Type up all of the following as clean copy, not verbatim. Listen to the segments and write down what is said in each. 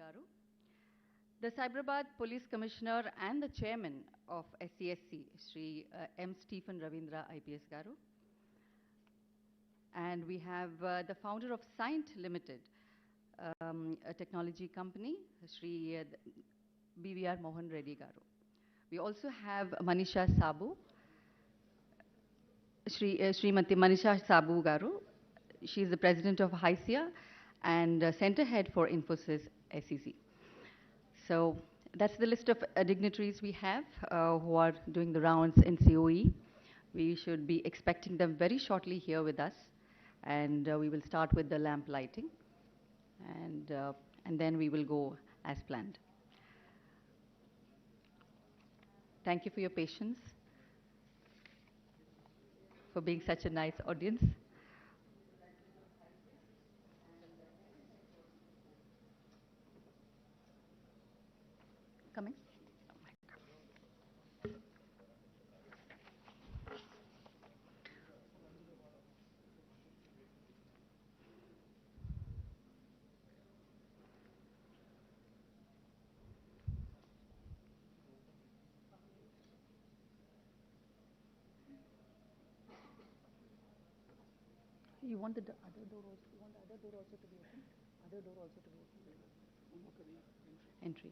garu, the Cyberabad Police Commissioner and the Chairman of SCSC, Shri M. Stephen Ravindra IPS garu, and we have the founder of Scient Limited, a technology company, Shri BVR Mohan Reddy garu. We also have Manisha Sabu, Srimati Manisha Sabu garu. She is the president of HICIA and center head for Infosys SEC. So that's the list of dignitaries we have who are doing the rounds in COE. We should be expecting them very shortly here with us, and we will start with the lamp lighting, and then we will go as planned. Thank you for your patience, for being such a nice audience. Coming? You want the other door also? You want the other door also to be open? Other door also to be open? Entry.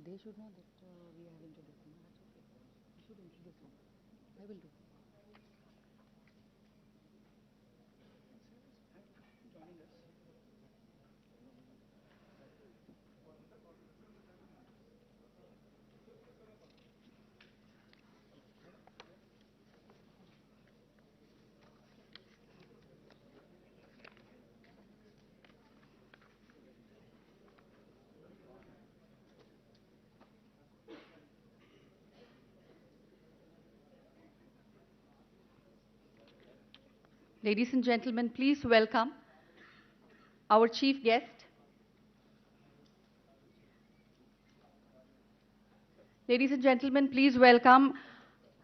They should know that we have introduced them. That's okay. You should introduce them. I will do. Ladies and gentlemen, please welcome our chief guest. Ladies and gentlemen, please welcome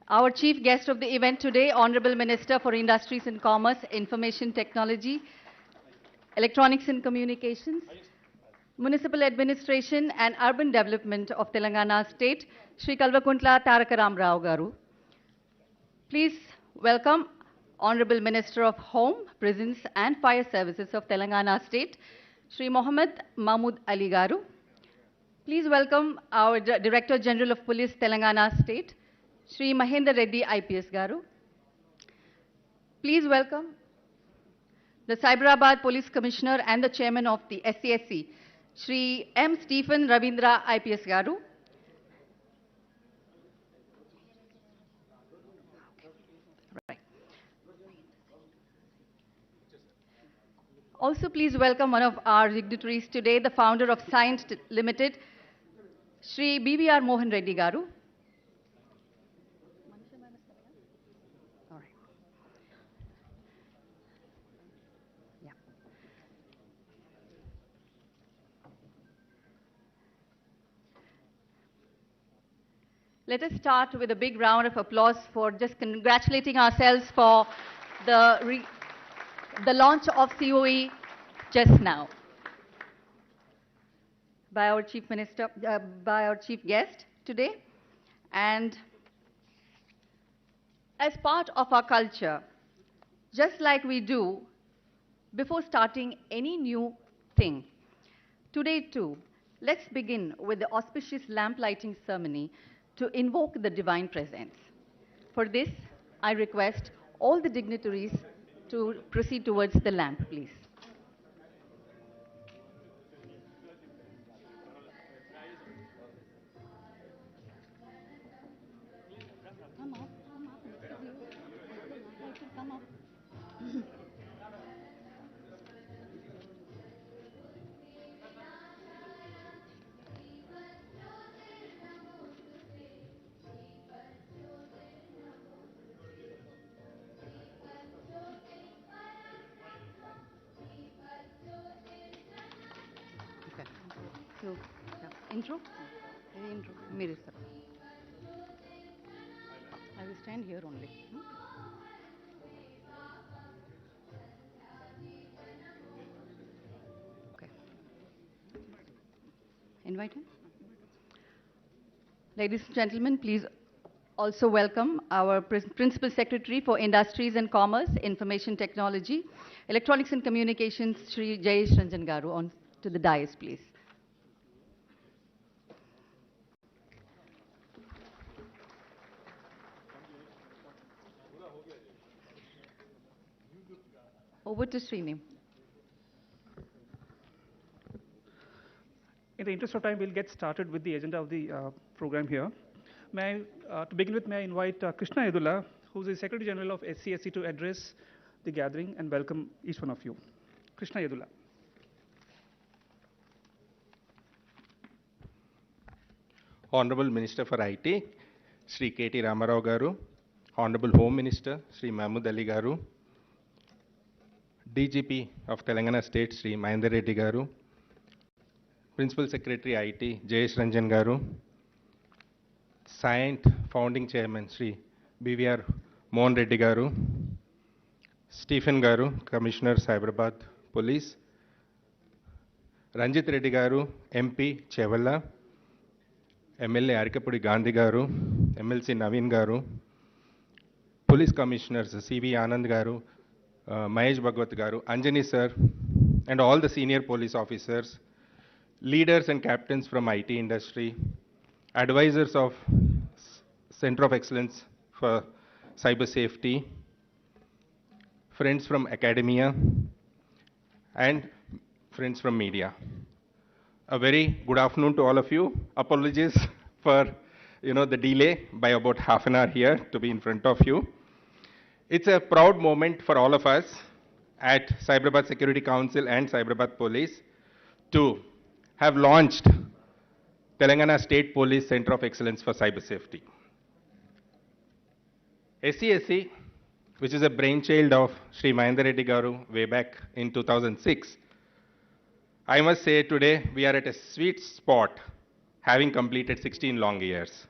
our chief guest of the event today, Honorable Minister for Industries and Commerce, Information Technology, Electronics and Communications, Municipal Administration and Urban Development of Telangana State, Shri Kalvakuntla Taraka Ram Rao garu. Please welcome Honorable Minister of Home, Prisons and Fire Services of Telangana State, Shri Mohammed Mahmood Ali garu. Please welcome our Director General of Police, Telangana State, Shri Mahendra Reddy IPS garu. Please welcome the Cyberabad Police Commissioner and the Chairman of the SCSC, Shri M. Stephen Ravindra IPS garu. Also, please welcome one of our dignitaries today, the founder of Scient Limited, Shri BVR Mohan Reddy garu. All right. Yeah. Let us start with a big round of applause for just congratulating ourselves for the launch of COE just now by our chief guest today. And as part of our culture, just like we do before starting any new thing, today too, let's begin with the auspicious lamp lighting ceremony to invoke the divine presence. For this, I request all the dignitaries to proceed towards the lamp, please. Come up, come up. Let it come up. Okay. So, intro? Intro. Mere sir. I will stand here only. Okay. Invite him. Ladies and gentlemen, please also welcome our Principal Secretary for Industries and Commerce, Information Technology, Electronics and Communications, Shri Jayesh Ranjan Garu, on to the dais, please. Over to Srini. In the interest of time, we'll get started with the agenda of the program here. To begin with, may I invite Krishna Yedula, who is the Secretary General of SCSC, to address the gathering and welcome each one of you. Krishna Yedula. Honorable Minister for IT, Sri KTR Mahmood Garu, Honorable Home Minister, Sri Mahmood Ali Garu, DGP of Telangana State, Sri Mahendra Reddy Garu, Principal Secretary IT, Jayesh Ranjan Garu, Scient Founding Chairman, Sri BVR Mohan Reddy Garu, Stephen Garu, Commissioner Cyberabad Police, Ranjit Reddy Garu, MP Chevalla, MLA Arikapudi Gandhi Garu, MLC Naveen Garu, Police Commissioners CV Anand Garu, Mahesh Bhagwat Garu, Anjani Sir, and all the senior police officers, leaders and captains from IT industry, advisors of Center of Excellence for Cyber Safety, friends from academia, and friends from media. A very good afternoon to all of you. Apologies for the delay by about half an hour here to be in front of you. It's a proud moment for all of us at Cyberabad Security Council and Cyberabad Police to have launched Telangana State Police Center of Excellence for Cyber Safety. SCSC, which is a brainchild of Sri Mahendra Reddy Garu way back in 2006, I must say today we are at a sweet spot, having completed 16 long years.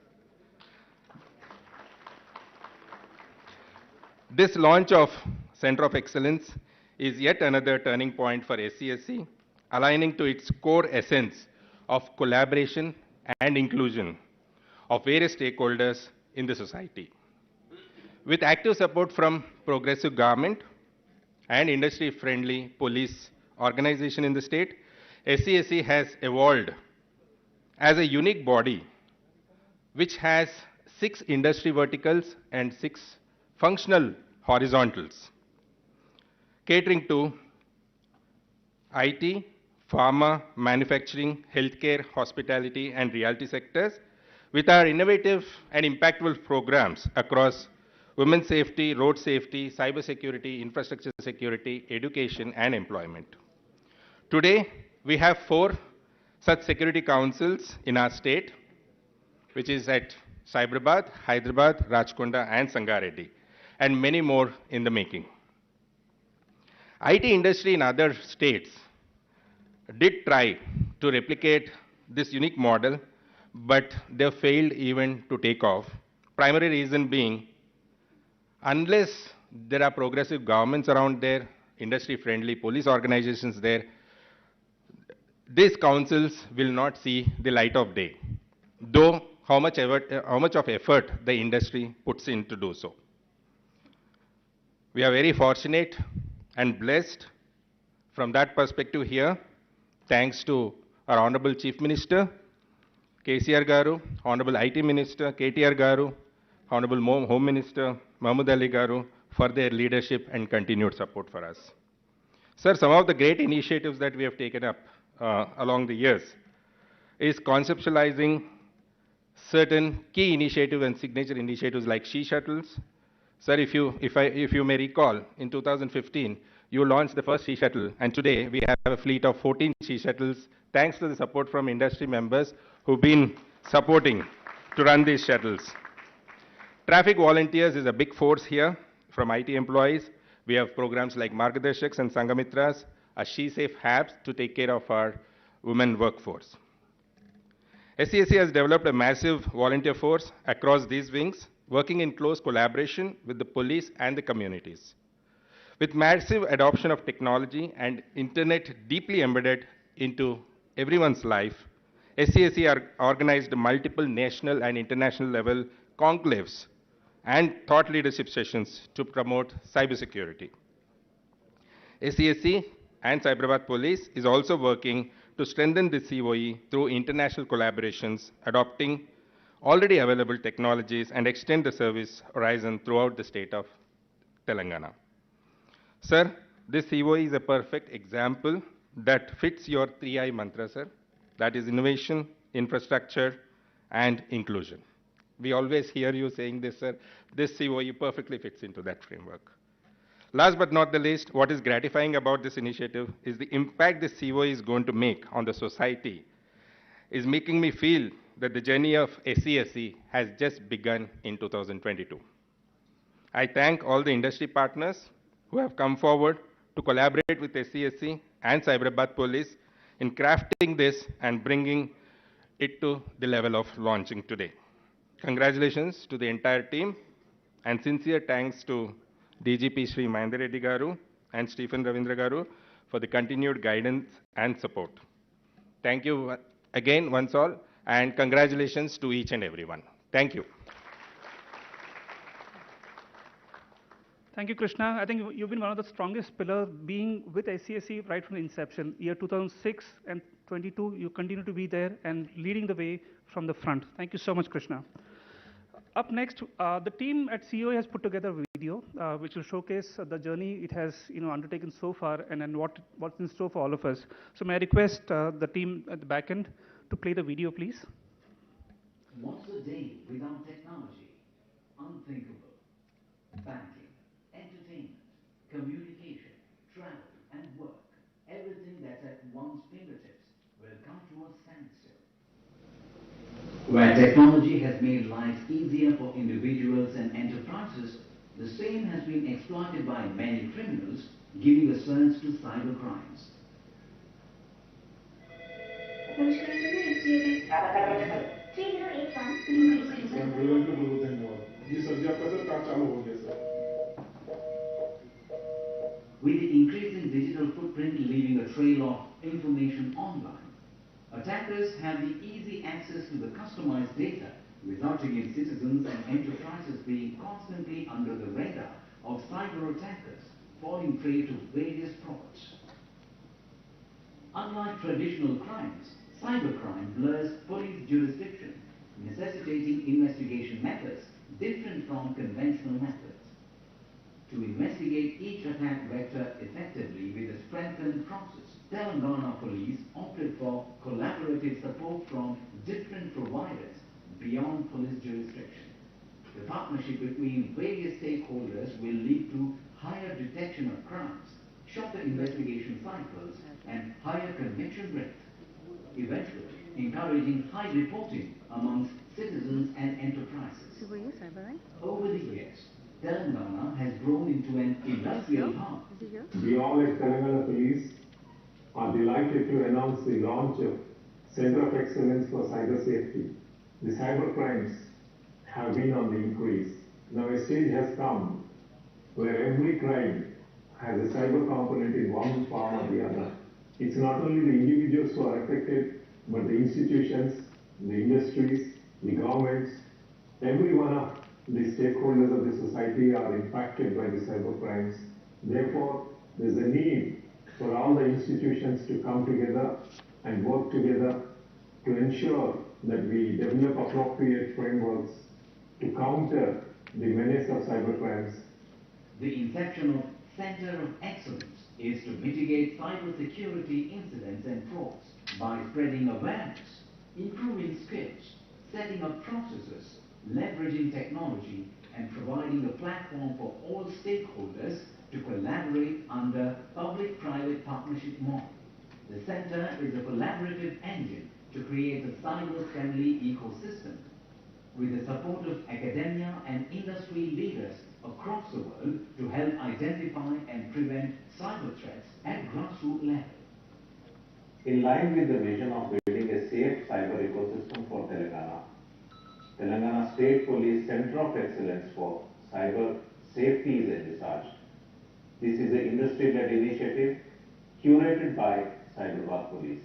This launch of Center of Excellence is yet another turning point for SCSC, aligning to its core essence of collaboration and inclusion of various stakeholders in the society. With active support from progressive government and industry-friendly police organization in the state, SCSC has evolved as a unique body which has 6 industry verticals and 6 functional horizontals, catering to IT, pharma, manufacturing, healthcare, hospitality, and realty sectors, with our innovative and impactful programs across women's safety, road safety, cyber security, infrastructure security, education, and employment. Today, we have 4 such security councils in our state, which is at Cyberabad, Hyderabad, Rajkonda, and Sangareddy, and many more in the making. IT industry in other states did try to replicate this unique model, but they failed even to take off. Primary reason being, unless there are progressive governments around there, industry-friendly police organizations there, these councils will not see the light of day. Though how much of effort the industry puts in to do so. We are very fortunate and blessed from that perspective here, thanks to our Honorable Chief Minister, KCR Garu, Honorable IT Minister, KTR Garu, Honorable Home Minister, Mahmood Ali Garu, for their leadership and continued support for us. Sir, some of the great initiatives that we have taken up along the years is conceptualizing certain key initiatives and signature initiatives like She Shuttles. Sir, if you may recall, in 2015, you launched the first She Shuttle, and today we have a fleet of 14 She Shuttles, thanks to the support from industry members who've been supporting to run these shuttles. Traffic volunteers is a big force here from IT employees. We have programs like Margadeshaks and Sangamitras, a She Safe Hubs to take care of our women workforce. SCSC has developed a massive volunteer force across these wings, working in close collaboration with the police and the communities. With massive adoption of technology and internet deeply embedded into everyone's life, SCSC organized multiple national and international level conclaves and thought leadership sessions to promote cybersecurity. SCSC and Cyberabad Police is also working to strengthen the COE through international collaborations, adopting already available technologies and extend the service horizon throughout the state of Telangana. Sir, this COE is a perfect example that fits your 3I mantra, sir. That is innovation, infrastructure, and inclusion. We always hear you saying this, sir. This COE perfectly fits into that framework. Last but not the least, what is gratifying about this initiative is the impact this COE is going to make on the society is making me feel that the journey of SCSC has just begun in 2022. I thank all the industry partners who have come forward to collaborate with SCSC and Cyberabad Police in crafting this and bringing it to the level of launching today. Congratulations to the entire team, and sincere thanks to DGP Sri Mahendra Reddy Garu and Stephen Ravindra Garu for the continued guidance and support. Thank you again once all, and congratulations to each and everyone. Thank you. Thank you, Krishna. I think you've been one of the strongest pillars, being with SCSC right from the inception. Year 2006 and 22, you continue to be there and leading the way from the front. Thank you so much, Krishna. Up next, the team at COE has put together a video which will showcase the journey it has undertaken so far and what's in store for all of us. So may I request the team at the back end to play the video, please. What's a day without technology? Unthinkable. Banking, entertainment, communication, travel, and work. Everything that's at one's fingertips will come to a standstill. Where technology has made life easier for individuals and enterprises, the same has been exploited by many criminals, giving a surge to cyber crimes. With the increasing digital footprint leaving a trail of information online, attackers have the easy access to the customized data, resulting in citizens and enterprises being constantly under the radar of cyber attackers, falling prey to various frauds. Unlike traditional crimes, cybercrime blurs police jurisdiction, necessitating investigation methods different from conventional methods. To investigate each attack vector effectively with a strengthened process, Telangana Police opted for collaborative support from different providers beyond police jurisdiction. The partnership between various stakeholders will lead to higher detection of crimes, shorter investigation cycles, and higher conviction rate, eventually encouraging high reporting amongst citizens and enterprises. Over the years, Telangana has grown into an industrial hub. We all at Telangana Police are delighted to announce the launch of Center of Excellence for Cyber Safety. The cyber crimes have been on the increase. Now a stage has come where every crime has a cyber component in one form or the other. It's not only the individuals who are affected, but the institutions, the industries, the governments, every one of the stakeholders of the society are impacted by the cyber crimes. Therefore, there is a need for all the institutions to come together and work together to ensure that we develop appropriate frameworks to counter the menace of cyber crimes. The inception of Center of Excellence is to mitigate cybersecurity incidents and frauds by spreading awareness, improving skills, setting up processes, leveraging technology, and providing a platform for all stakeholders to collaborate under public-private partnership model. The center is a collaborative engine to create a cyber-friendly ecosystem with the support of academia and industry leaders across the world to help identify and prevent cyber threats at grassroots level. In line with the vision of building a safe cyber ecosystem for Telangana, Telangana State Police Center of Excellence for Cyber Safety is envisaged. This is an industry-led initiative curated by Cyberabad Police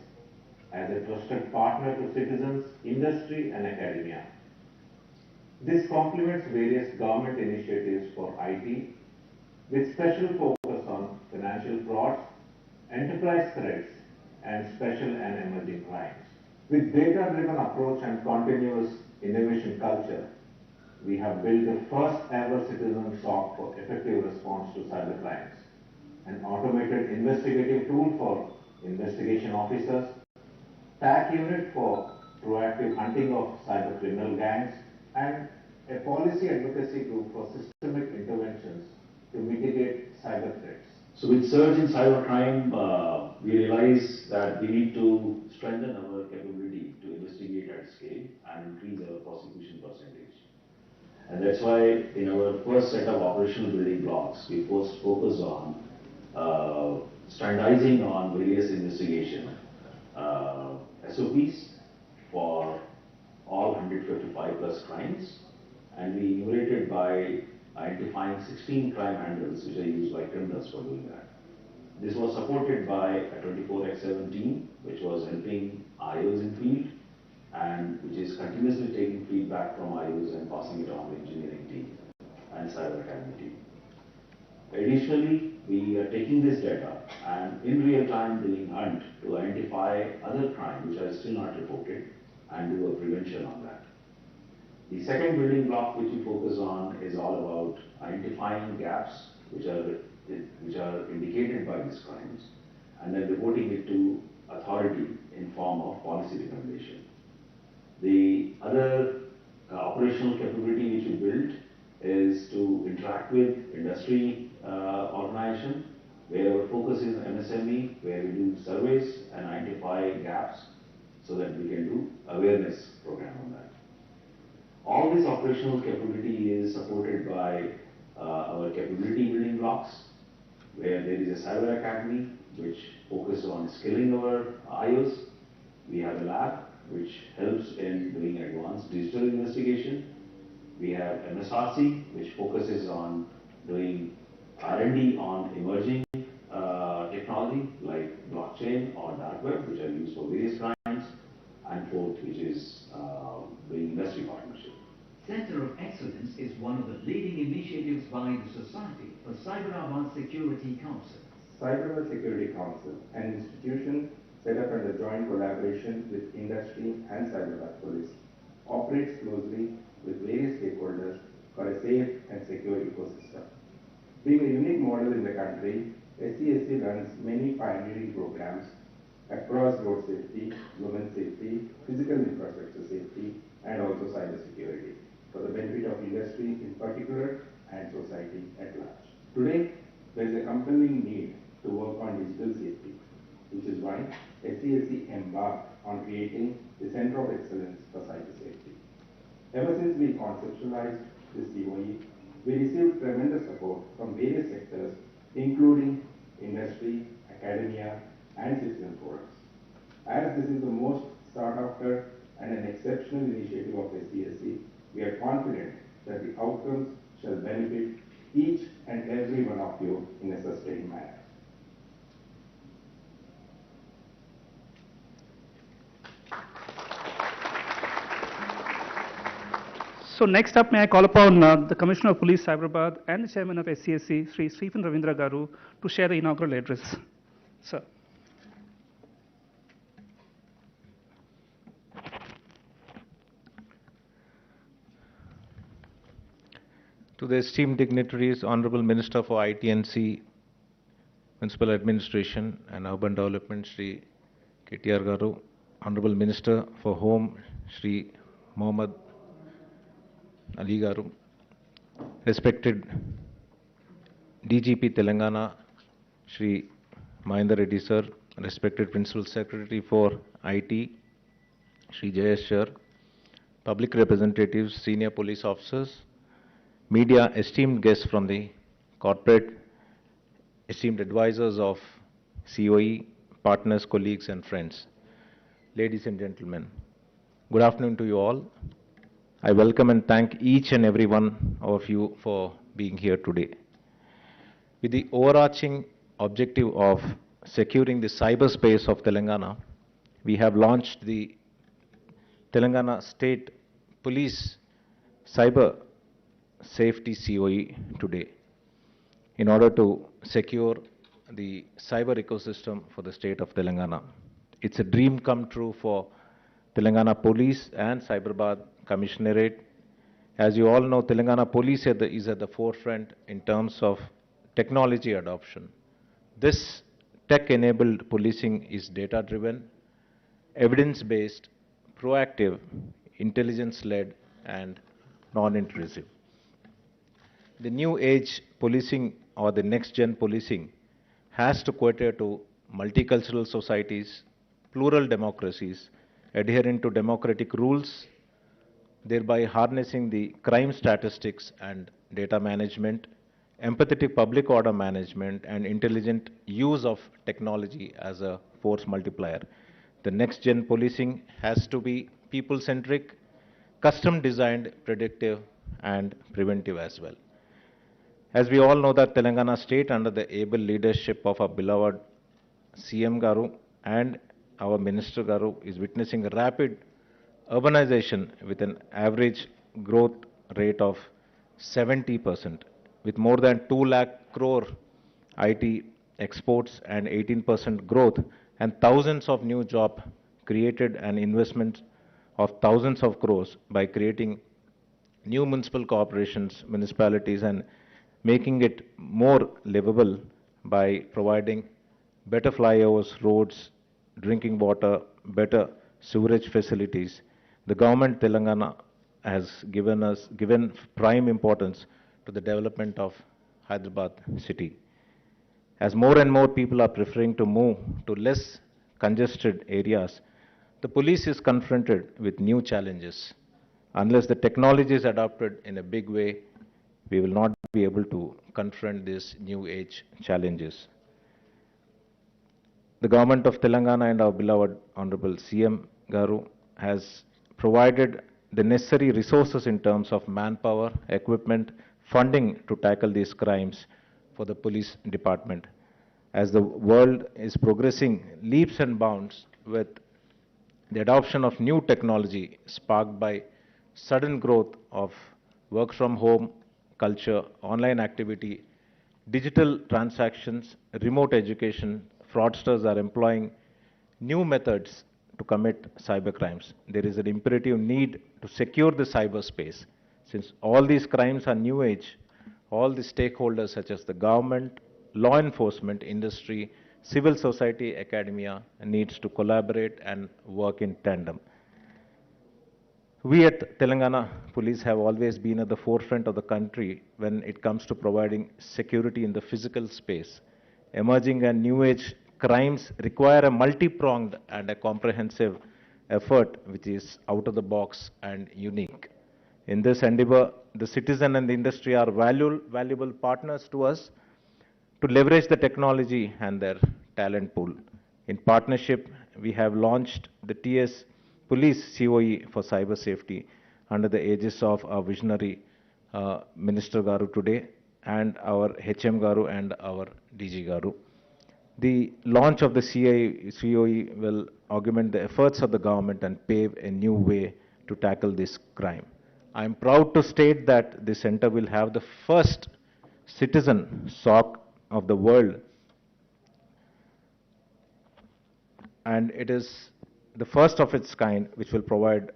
as a trusted partner to citizens, industry and academia. This complements various government initiatives for IT with special focus on financial frauds, enterprise threats and special and emerging crimes. With data-driven approach and continuous innovation culture, we have built the first ever citizen SOC for effective response to cyber crimes, an automated investigative tool for investigation officers, TAC unit for proactive hunting of cyber criminal gangs, and a policy advocacy group for systemic interventions to mitigate cyber threats. So with surge in cybercrime, we realize that we need to strengthen our capability to investigate at scale and increase our prosecution percentage. And that's why in our first set of operational building blocks, we first focus on standardizing on various investigation SOPs for all 155 plus crimes, and we enumerated by identifying 16 crime handles which are used by criminals for doing that. This was supported by a 24x7 team which was helping IOs in field and which is continuously taking feedback from IOs and passing it on to engineering team and cyber academy team. Additionally, we are taking this data and in real time doing hunt to identify other crimes which are still not reported and do a prevention on that. The second building block which we focus on is all about identifying gaps which are indicated by these crimes and then reporting it to authority in form of policy recommendation. The other operational capability which we built is to interact with industry organization, where our focus is MSME, where we do surveys and identify gaps so that we can do awareness program on that. All this operational capability is supported by our capability building blocks, where there is a cyber academy which focuses on skilling our IOs. We have a lab which helps in doing advanced digital investigation. We have MSRC which focuses on doing R&D on emerging technology like blockchain or dark web, which are used for various crimes, and fourth, which is doing industry partnership. Center of Excellence is one of the leading initiatives by the Society for Cyberabad Security Council. Cyberabad Security Council, an institution set up under joint collaboration with industry and Cyberabad Police, operates closely with various stakeholders for a safe and secure ecosystem. Being a unique model in the country, SCSC runs many pioneering programs across road safety, women safety, physical infrastructure safety, and also cyber security for the benefit of industry in particular and society at large. Today, there is a compelling need to work on digital safety, which is why SCSC embarked on creating the Center of Excellence for Cyber Safety. Ever since we conceptualized this COE, we received tremendous support from various sectors, including industry, academia, and citizen forums. As this is the most sought after and an exceptional initiative of SCSC, we are confident that the outcomes shall benefit each and every one of you in a sustained manner. So next up, may I call upon the Commissioner of Police, Cyberabad, and the Chairman of SCSC, Sri Stephen Ravindra Garu, to share the inaugural address. Sir. To the esteemed dignitaries, Honorable Minister for IT&C, Municipal Administration and Urban Development, Sri KTR Garu, Honorable Minister for Home, Sri Mohammad Ali Garu, respected DGP Telangana, Sri Mahendra Reddy Sir, respected Principal Secretary for IT, Sri Jayesh Sir, public representatives, senior police officers, media, esteemed guests from the corporate, esteemed advisors of COE, partners, colleagues, and friends. Ladies and gentlemen, good afternoon to you all. I welcome and thank each and every one of you for being here today. With the overarching objective of securing the cyberspace of Telangana, we have launched the Telangana State Police Cyber Safety COE today in order to secure the cyber ecosystem for the state of Telangana. It's a dream come true for Telangana Police and Cyberabad Commissionerate. As you all know, Telangana Police is at the forefront in terms of technology adoption. This tech-enabled policing is data-driven, evidence-based, proactive, intelligence-led, and non-intrusive. The new age policing or the next-gen policing has to cater to multicultural societies, plural democracies, adhering to democratic rules, thereby harnessing the crime statistics and data management, empathetic public order management, and intelligent use of technology as a force multiplier. The next-gen policing has to be people-centric, custom-designed, predictive, and preventive as well. As we all know that Telangana state under the able leadership of our beloved CM Garu and our Minister Garu is witnessing a rapid urbanization with an average growth rate of 70%, with more than 2 lakh crore IT exports and 18% growth and thousands of new jobs created and investment of thousands of crores by creating new municipal corporations, municipalities, and making it more livable by providing better flyovers, roads, drinking water, better sewerage facilities. The government Telangana has given prime importance to the development of Hyderabad city. As more and more people are preferring to move to less congested areas, the police is confronted with new challenges. Unless the technology is adopted in a big way, we will not be able to confront these new age challenges. The government of Telangana and our beloved Honorable CM Garu has provided the necessary resources in terms of manpower, equipment, funding to tackle these crimes for the police department. As the world is progressing leaps and bounds with the adoption of new technology sparked by sudden growth of work from home culture, online activity, digital transactions, remote education, fraudsters are employing new methods to commit cybercrimes. There is an imperative need to secure the cyberspace. Since all these crimes are new age, all the stakeholders such as the government, law enforcement, industry, civil society, academia needs to collaborate and work in tandem. We at Telangana Police have always been at the forefront of the country when it comes to providing security in the physical space. Emerging and new age crimes require a multi-pronged and a comprehensive effort which is out of the box and unique. In this endeavor, the citizen and the industry are valuable partners to us to leverage the technology and their talent pool. In partnership, we have launched the TS Police COE for cyber safety under the aegis of our visionary Minister Garu today and our HM Garu and our DG Garu. The launch of the COE will augment the efforts of the government and pave a new way to tackle this crime. I'm proud to state that the center will have the first citizen SOC of the world, and it is the first of its kind which will provide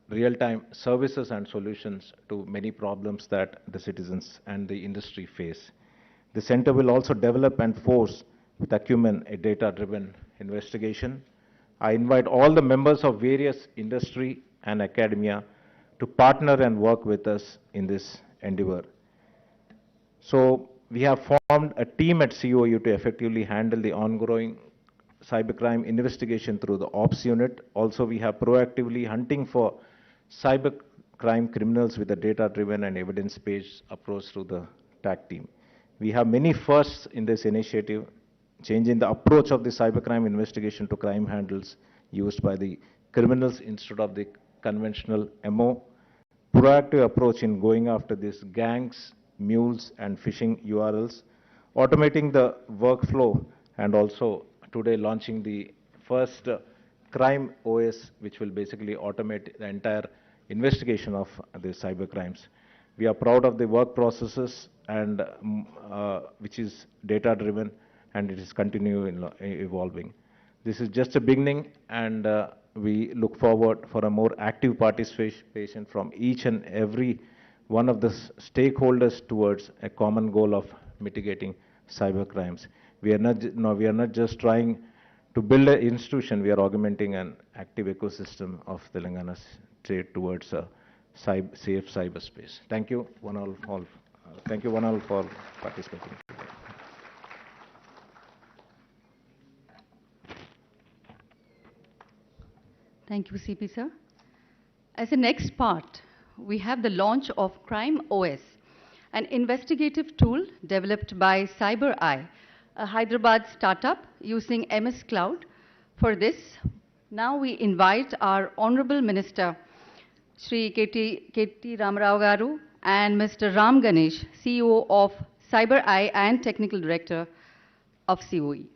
real-time services and solutions to many problems that the citizens and the industry face. The center will also develop and force with acumen a data-driven investigation. I invite all the members of various industry and academia to partner and work with us in this endeavor. So we have formed a team at COU to effectively handle the ongoing cybercrime investigation through the ops unit. Also, we have proactively hunting for cybercrime criminals with a data-driven and evidence-based approach through the TAC team. We have many firsts in this initiative, changing the approach of the cybercrime investigation to crime handles used by the criminals instead of the conventional MO. Proactive approach in going after these gangs, mules, and phishing URLs, automating the workflow, and also today launching the first crime OS, which will basically automate the entire investigation of the cyber crimes. We are proud of the work processes and which is data driven, and it is continuing evolving. This is just a beginning, and we look forward for a more active participation from each and every one of the stakeholders towards a common goal of mitigating cyber crimes. We are not just trying to build an institution, we are augmenting an active ecosystem of Telangana state towards a safe cyberspace. Thank you one all for participating. Thank you, CP sir. As a next part, we have the launch of Crime OS, an investigative tool developed by Cybereye, a Hyderabad startup using MS Cloud. For this, now we invite our Honorable Minister, Shri KT Ramarao Garu, and Mr. Ram Ganesh, CEO of Cybereye and Technical Director of COE.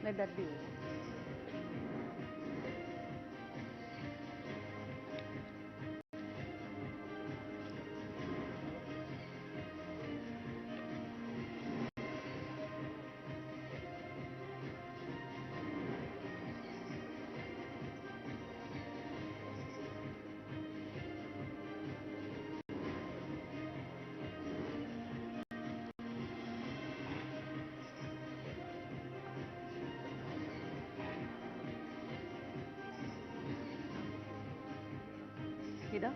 Let that be over. Hida?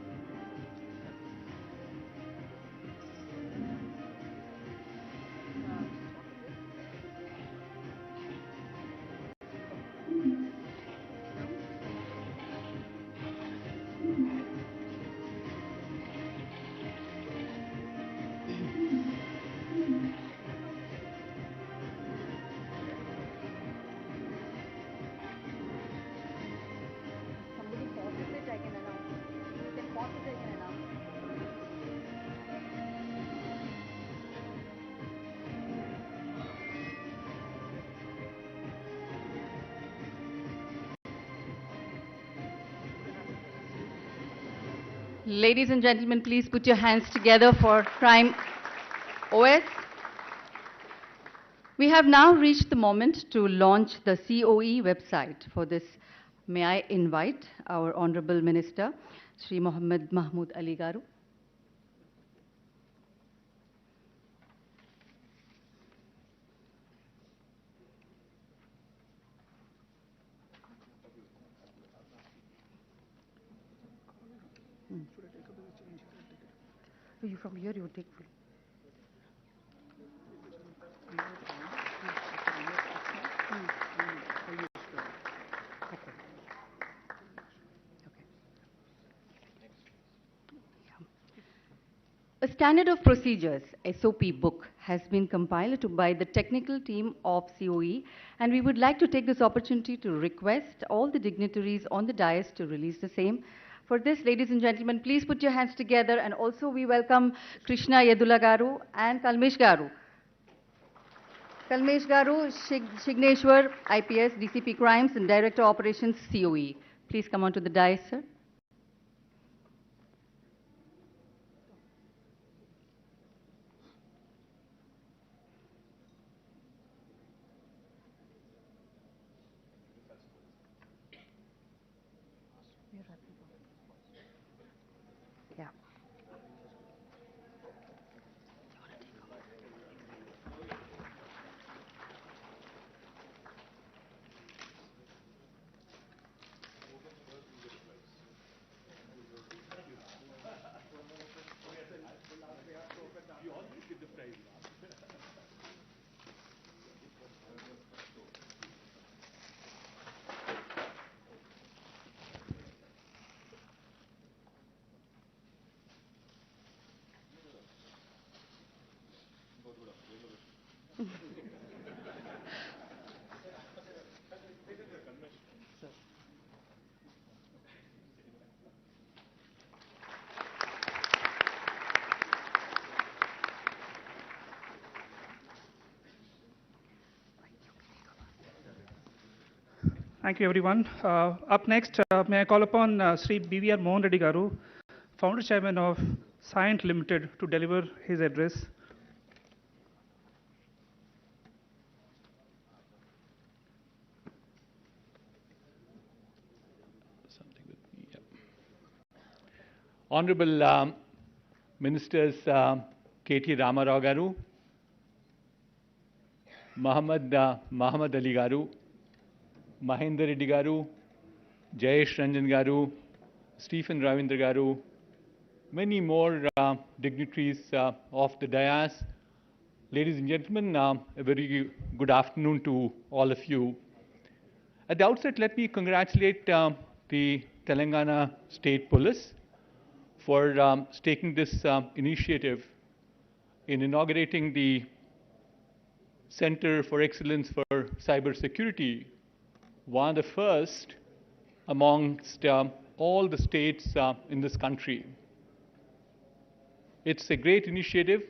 Somebody pauses it, I can announce. You can pause it, I can announce. Ladies and gentlemen, please put your hands together for Crime OS. We have now reached the moment to launch the COE website. For this, may I invite our Honorable Minister, Shri Mohammed Mahmood Ali Garu. You from here, you take full. A standard of procedures, SOP book, has been compiled by the technical team of COE, and we would like to take this opportunity to request all the dignitaries on the dais to release the same. For this, ladies and gentlemen, please put your hands together, and also we welcome Krishna Yedula Garu and Kalmesh Garu. Kalmesh Garu, Shigneshwar, IPS, DCP Crimes, and Director Operations, COE. Please come on to the dais, sir. Yeah. Thank you, everyone. Up next, may I call upon Sri BVR Mohan Reddy Garu, Founder Chairman of Scient Limited, to deliver his address. Honorable Ministers KT Ramarao Garu, Muhammad Ali Garu, Mahendra Reddy Garu, Jayesh Ranjan Garu, Stephen Ravindra Garu, many more dignitaries of the dais. Ladies and gentlemen, a very good afternoon to all of you. At the outset, let me congratulate the Telangana State Police for taking this initiative in inaugurating the Center for Excellence for Cybersecurity, one of the first amongst all the states in this country. It's a great initiative.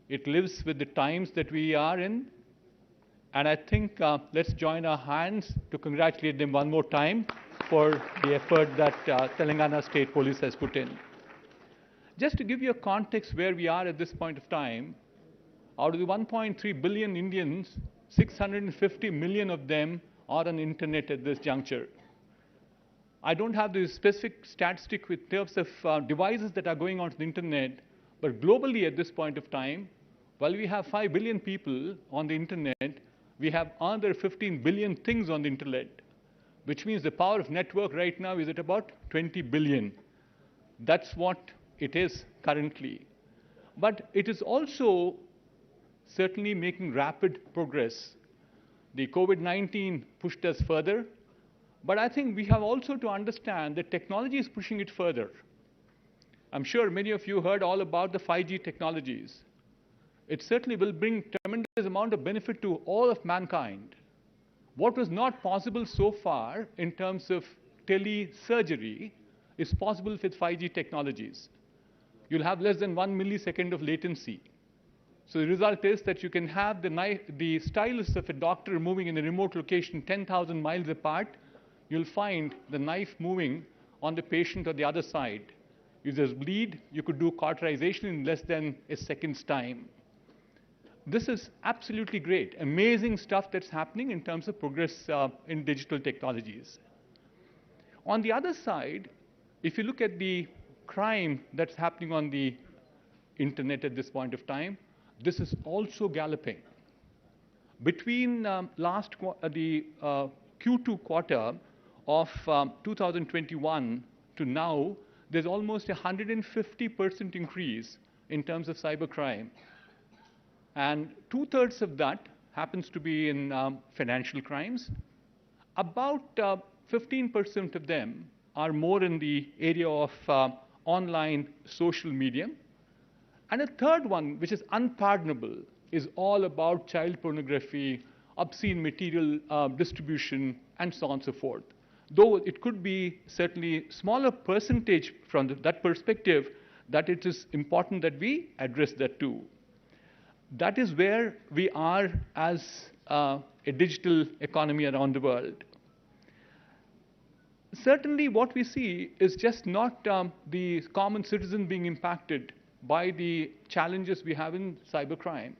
It lives with the times that we are in. And I think let's join our hands to congratulate them one more time for the effort that Telangana State Police has put in. Just to give you a context where we are at this point of time, out of the 1.3 billion Indians, 650 million of them are on the internet at this juncture. I don't have the specific statistic with terms of devices that are going onto the internet, but globally at this point of time, while we have 5 billion people on the internet, we have another 15 billion things on the internet, which means the power of network right now is at about 20 billion. That's what it is currently. But it is also certainly making rapid progress. The COVID-19 pushed us further, but I think we have also to understand that technology is pushing it further. I'm sure many of you heard all about the 5G technologies. It certainly will bring tremendous amount of benefit to all of mankind. What was not possible so far in terms of telesurgery is possible with 5G technologies. You'll have less than 1 millisecond of latency. So the result is that you can have the stylus of a doctor moving in a remote location 10,000 miles apart. You'll find the knife moving on the patient on the other side. If there's bleed, you could do cauterization in less than a second's time. This is absolutely great, amazing stuff that's happening in terms of progress in digital technologies. On the other side, if you look at the crime that's happening on the internet at this point of time, this is also galloping. Between the Q2 quarter of 2021 to now, there's almost a 150% increase in terms of cybercrime. And 2/3 of that happens to be in financial crimes. About 15% of them are more in the area of online social media. And a third one, which is unpardonable, is all about child pornography, obscene material distribution, and so on and so forth. Though it could be certainly smaller percentage from that perspective, that it is important that we address that too. That is where we are as a digital economy around the world. Certainly what we see is just not the common citizen being impacted by the challenges we have in cybercrime.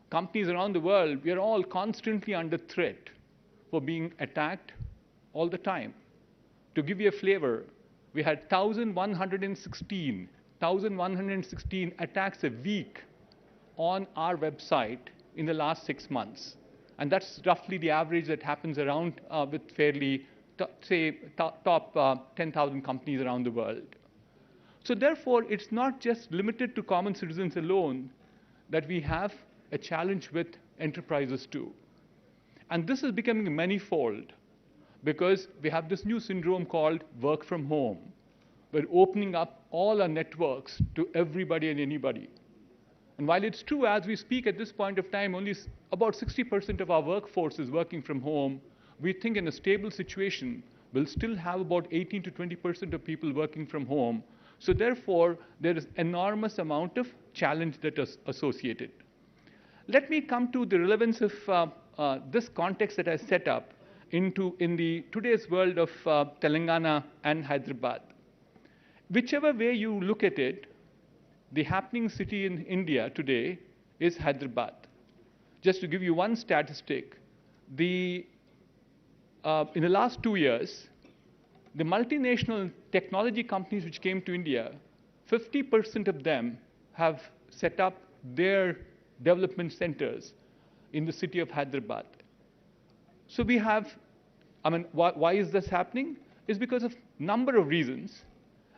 Companies around the world, we are all constantly under threat for being attacked all the time. To give you a flavor, we had 1,116 attacks a week on our website in the last 6 months. And that's roughly the average that happens around with fairly, say, top 10,000 companies around the world. So therefore, it's not just limited to common citizens alone that we have a challenge with enterprises too. And this is becoming manifold because we have this new syndrome called work from home. We're opening up all our networks to everybody and anybody. And while it's true, as we speak at this point of time, only about 60% of our workforce is working from home, we think in a stable situation, we'll still have about 18 to 20% of people working from home. So therefore, there is enormous amount of challenge that is associated. Let me come to the relevance of this context that I set up in the today's world of Telangana and Hyderabad. Whichever way you look at it, the happening city in India today is Hyderabad. Just to give you one statistic, in the last 2 years, the multinational technology companies which came to India, 50% of them have set up their development centers in the city of Hyderabad. So we have, why is this happening? It's because of number of reasons.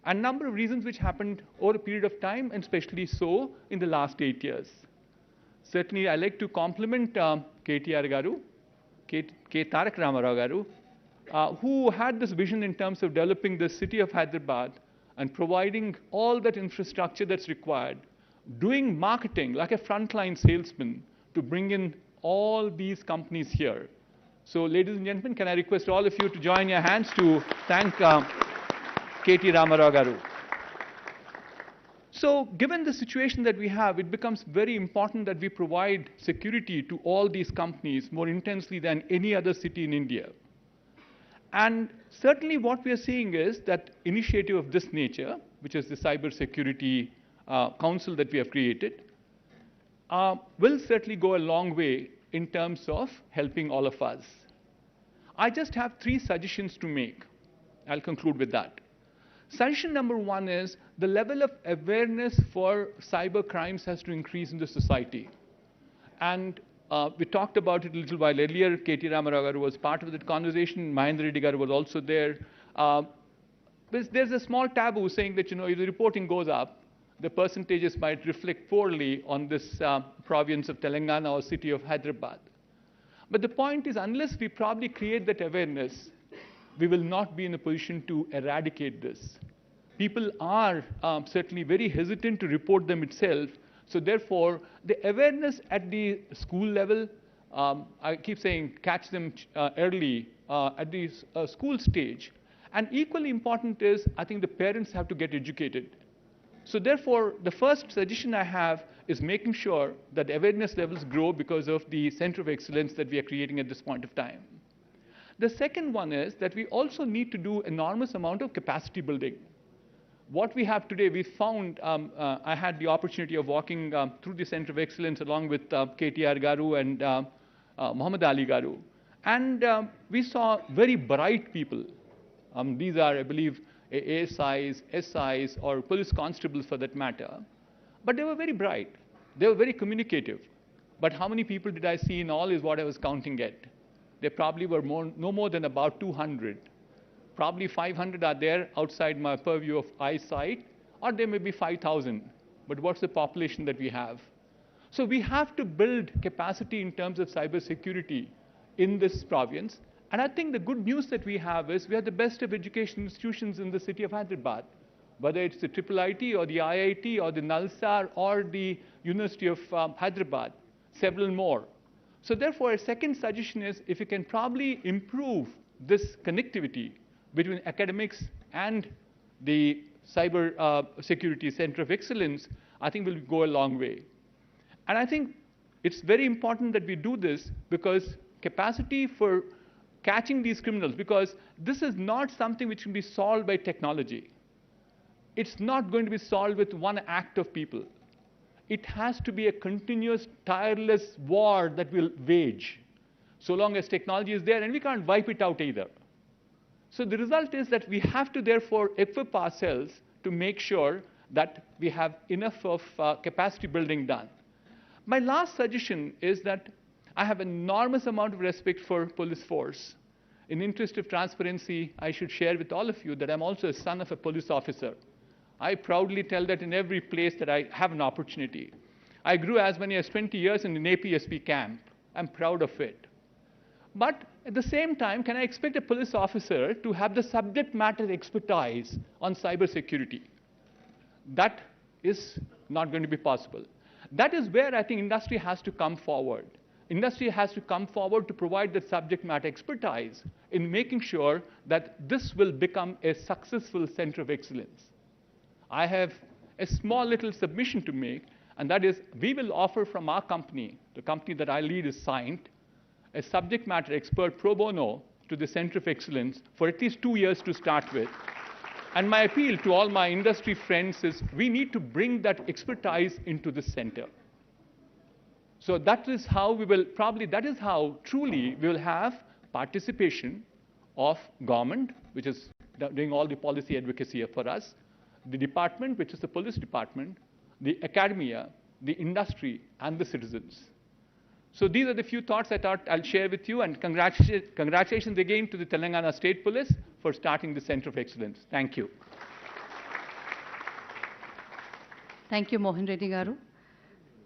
And number of reasons which happened over a period of time, and especially so in the last 8 years. Certainly, I like to compliment KTR Garu, K. Tarak Ramarao Garu, who had this vision in terms of developing the city of Hyderabad and providing all that infrastructure that's required, doing marketing like a frontline salesman to bring in all these companies here. So, ladies and gentlemen, can I request all of you to join your hands to thank KT Ramarao Garu. So given the situation that we have, it becomes very important that we provide security to all these companies more intensely than any other city in India. And certainly what we are seeing is that initiative of this nature, which is the Cyber Security Council that we have created, will certainly go a long way in terms of helping all of us. I just have 3 suggestions to make. I'll conclude with that. Suggestion number 1 is the level of awareness for cyber crimes has to increase in the society. And we talked about it a little while earlier. KT Ramarao Garu was part of that conversation. Mahendra Reddy Garu was also there. There's a small taboo saying that, if the reporting goes up, the percentages might reflect poorly on this province of Telangana or city of Hyderabad. But the point is, unless we probably create that awareness, we will not be in a position to eradicate this. People are certainly very hesitant to report them itself. So therefore, the awareness at the school level, I keep saying catch them early at the school stage. And equally important is, I think the parents have to get educated. So therefore, the first suggestion I have is making sure that the awareness levels grow because of the center of excellence that we are creating at this point of time. The second one is that we also need to do enormous amount of capacity building. What we have today, we found, I had the opportunity of walking through the Center of Excellence along with KTR Garu and Muhammad Ali Garu. And we saw very bright people. These are, I believe, ASIs, SIs, or police constables for that matter. But they were very bright. They were very communicative. But how many people did I see in all is what I was counting at. There probably were no more than about 200. Probably 500 are there outside my purview of eyesight, or there may be 5,000. But what's the population that we have? So we have to build capacity in terms of cybersecurity in this province. And I think the good news that we have is we are the best of education institutions in the city of Hyderabad. whether it's the IIIT or the IIT or the Nalsar or the University of Hyderabad, several more. So therefore, a second suggestion is if you can probably improve this connectivity between academics and the cyber security center of excellence, I think will go a long way. And I think it's very important that we do this because capacity for catching these criminals, because this is not something which can be solved by technology. It's not going to be solved with one act of people. It has to be a continuous, tireless war that we'll wage, so long as technology is there, and we can't wipe it out either. So the result is that we have to therefore equip ourselves to make sure that we have enough of capacity building done. My last suggestion is that I have enormous amount of respect for police force. In the interest of transparency, I should share with all of you that I'm also a son of a police officer. I proudly tell that in every place that I have an opportunity. I grew as many as 20 years in an APSP camp. I'm proud of it. But at the same time, can I expect a police officer to have the subject matter expertise on cybersecurity? That is not going to be possible. That is where I think industry has to come forward. Industry has to come forward to provide the subject matter expertise in making sure that this will become a successful center of excellence. I have a small little submission to make, and that is we will offer from our company, the company that I lead is Signed, a subject matter expert pro bono to the Center of Excellence for at least 2 years to start with. And my appeal to all my industry friends is we need to bring that expertise into the center. So that is how we will that is how truly we will have participation of government, which is doing all the policy advocacy for us, the department, which is the police department, the academia, the industry, and the citizens. So these are the few thoughts I thought I'll share with you, and congratulations again to the Telangana State Police for starting the Center of Excellence. Thank you. Thank you, Mohan Reddy Garu.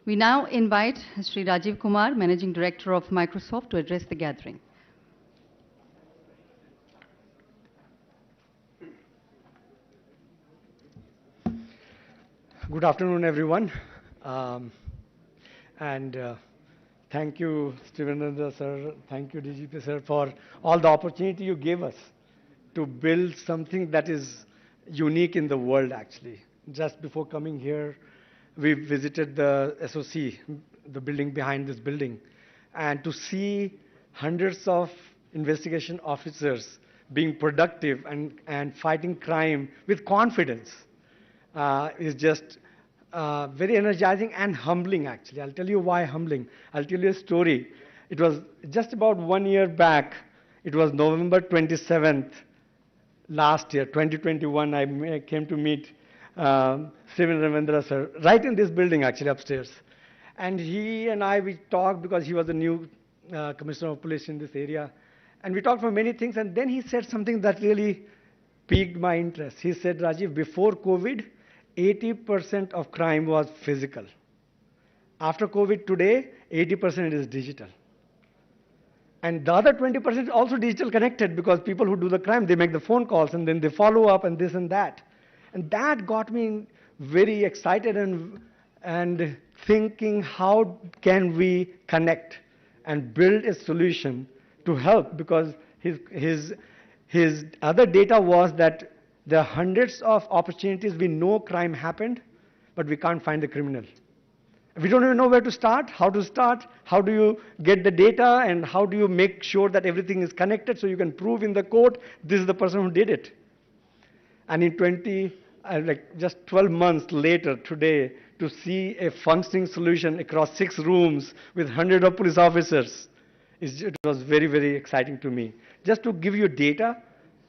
We now invite Sri Rajiv Kumar, Managing Director of Microsoft, to address the gathering. Good afternoon, everyone. Thank you, Stevenendra sir, thank you, DGP sir, for all the opportunity you gave us to build something that is unique in the world, actually. Just before coming here, we visited the SOC, the building behind this building, and to see hundreds of investigation officers being productive and fighting crime with confidence is just very energizing and humbling, actually. I'll tell you why humbling. I'll tell you a story. It was just about 1 year back. It was November 27th last year, 2021. I came to meet Steven Ravindra sir, right in this building, actually, upstairs. And he and we talked because he was the new Commissioner of Police in this area. And we talked for many things. And then he said something that really piqued my interest. He said, Rajiv, before COVID, 80% of crime was physical. After COVID today, 80% is digital. And the other 20% is also digital connected because people who do the crime, they make the phone calls and then they follow up and this and that. And that got me very excited and thinking, how can we connect and build a solution to help? Because his other data was that there are hundreds of opportunities. We know crime happened, but we can't find the criminal. We don't even know where to start, how do you get the data, and how do you make sure that everything is connected so you can prove in the court this is the person who did it. And in just 12 months later today, to see a functioning solution across 6 rooms with hundreds of police officers, it was very, very exciting to me. Just to give you data,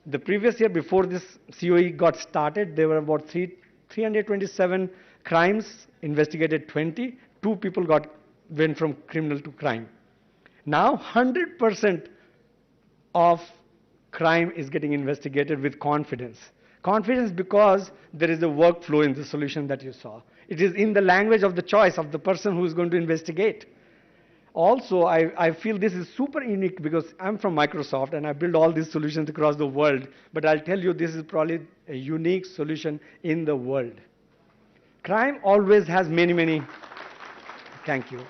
the previous year before this COE got started, there were about 327 crimes, investigated 20. 2 people went from criminal to crime. Now 100% of crime is getting investigated with confidence. Confidence because there is a workflow in the solution that you saw. It is in the language of the choice of the person who is going to investigate. Also, I feel this is super unique because I'm from Microsoft and I build all these solutions across the world. But I'll tell you, this is probably a unique solution in the world. Crime always has many, thank you.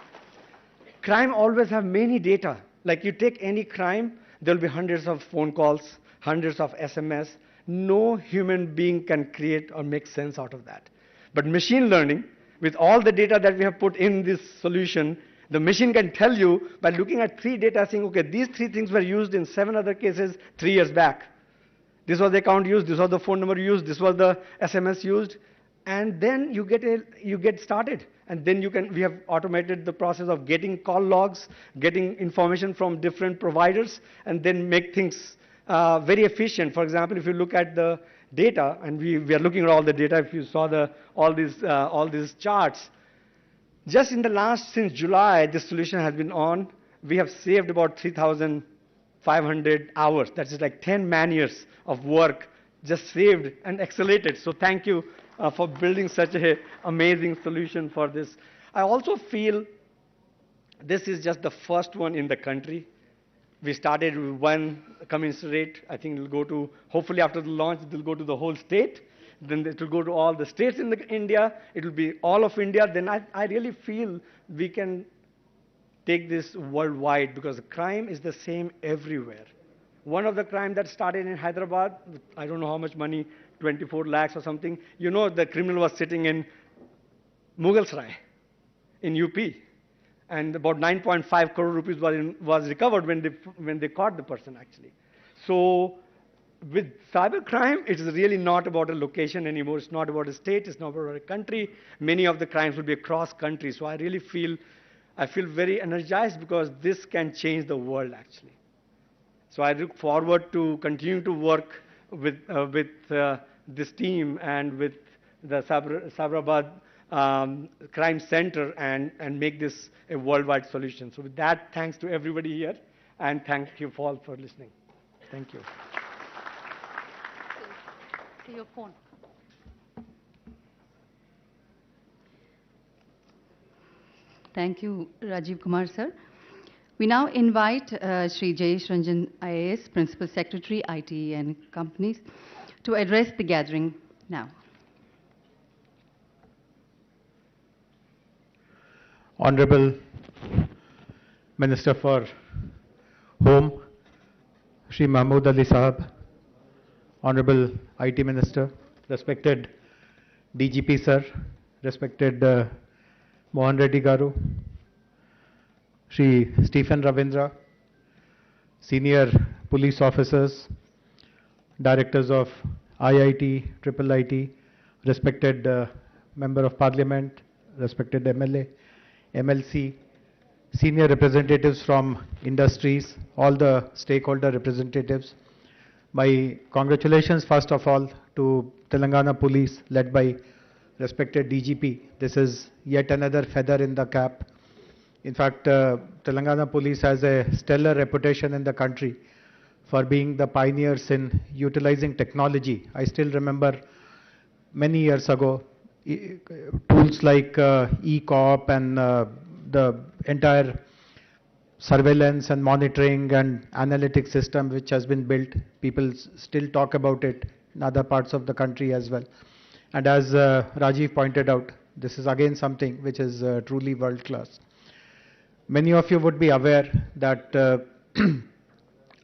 Crime always have many data. Like you take any crime, there'll be hundreds of phone calls, hundreds of SMS. No human being can create or make sense out of that. But machine learning, with all the data that we have put in this solution, the machine can tell you by looking at 3 data saying, okay, these 3 things were used in 7 other cases 3 years back. This was the account used, this was the phone number used, this was the SMS used, and then you get started. And then we have automated the process of getting call logs, getting information from different providers, and then make things very efficient. For example, if you look at the data, and we are looking at all the data, if you saw all these charts, just in the since July, this solution has been on. We have saved about 3,500 hours. That is like 10 man-years of work just saved and accelerated. So thank you for building such an amazing solution for this. I also feel this is just the first one in the country. We started with one commissionerate. I think it will go to, hopefully after the launch, it will go to the whole state. Then it will go to all the states in India. It will be all of India. Then I really feel we can take this worldwide because crime is the same everywhere. One of the crime that started in Hyderabad, I don't know how much money, 24 lakhs or something. You know, the criminal was sitting in Mughalsarai in UP. And about 9.5 crore rupees was recovered when they caught the person, actually. So with cybercrime, it is really not about a location anymore. It's not about a state. It's not about a country. Many of the crimes will be across countries. So I really feel very energized because this can change the world, actually. So I look forward to continue to work with this team and with the Cyberabad Crime Center and make this a worldwide solution. So with that, thanks to everybody here, and thank you all for listening. Thank you. See your phone. Thank you, Rajiv Kumar, sir. We now invite Shri Jayesh Ranjan IAS, Principal Secretary, IT and Companies, to address the gathering now. Honorable Minister for Home, Shri Mahmood Ali Sahab, Honorable IT Minister, respected DGP sir, respected Mohan Reddy Garu, Shri Stephen Ravindra, senior police officers, directors of IIT, Triple IT, respected Member of Parliament, respected MLA, MLC, senior representatives from industries, all the stakeholder representatives. My congratulations first of all to Telangana Police led by respected DGP. This is yet another feather in the cap. In fact, Telangana Police has a stellar reputation in the country for being the pioneers in utilizing technology. I still remember many years ago, tools like e-cop and the entire surveillance and monitoring and analytics system which has been built. People still talk about it in other parts of the country as well. And as Rajiv pointed out, this is again something which is truly world class. Many of you would be aware that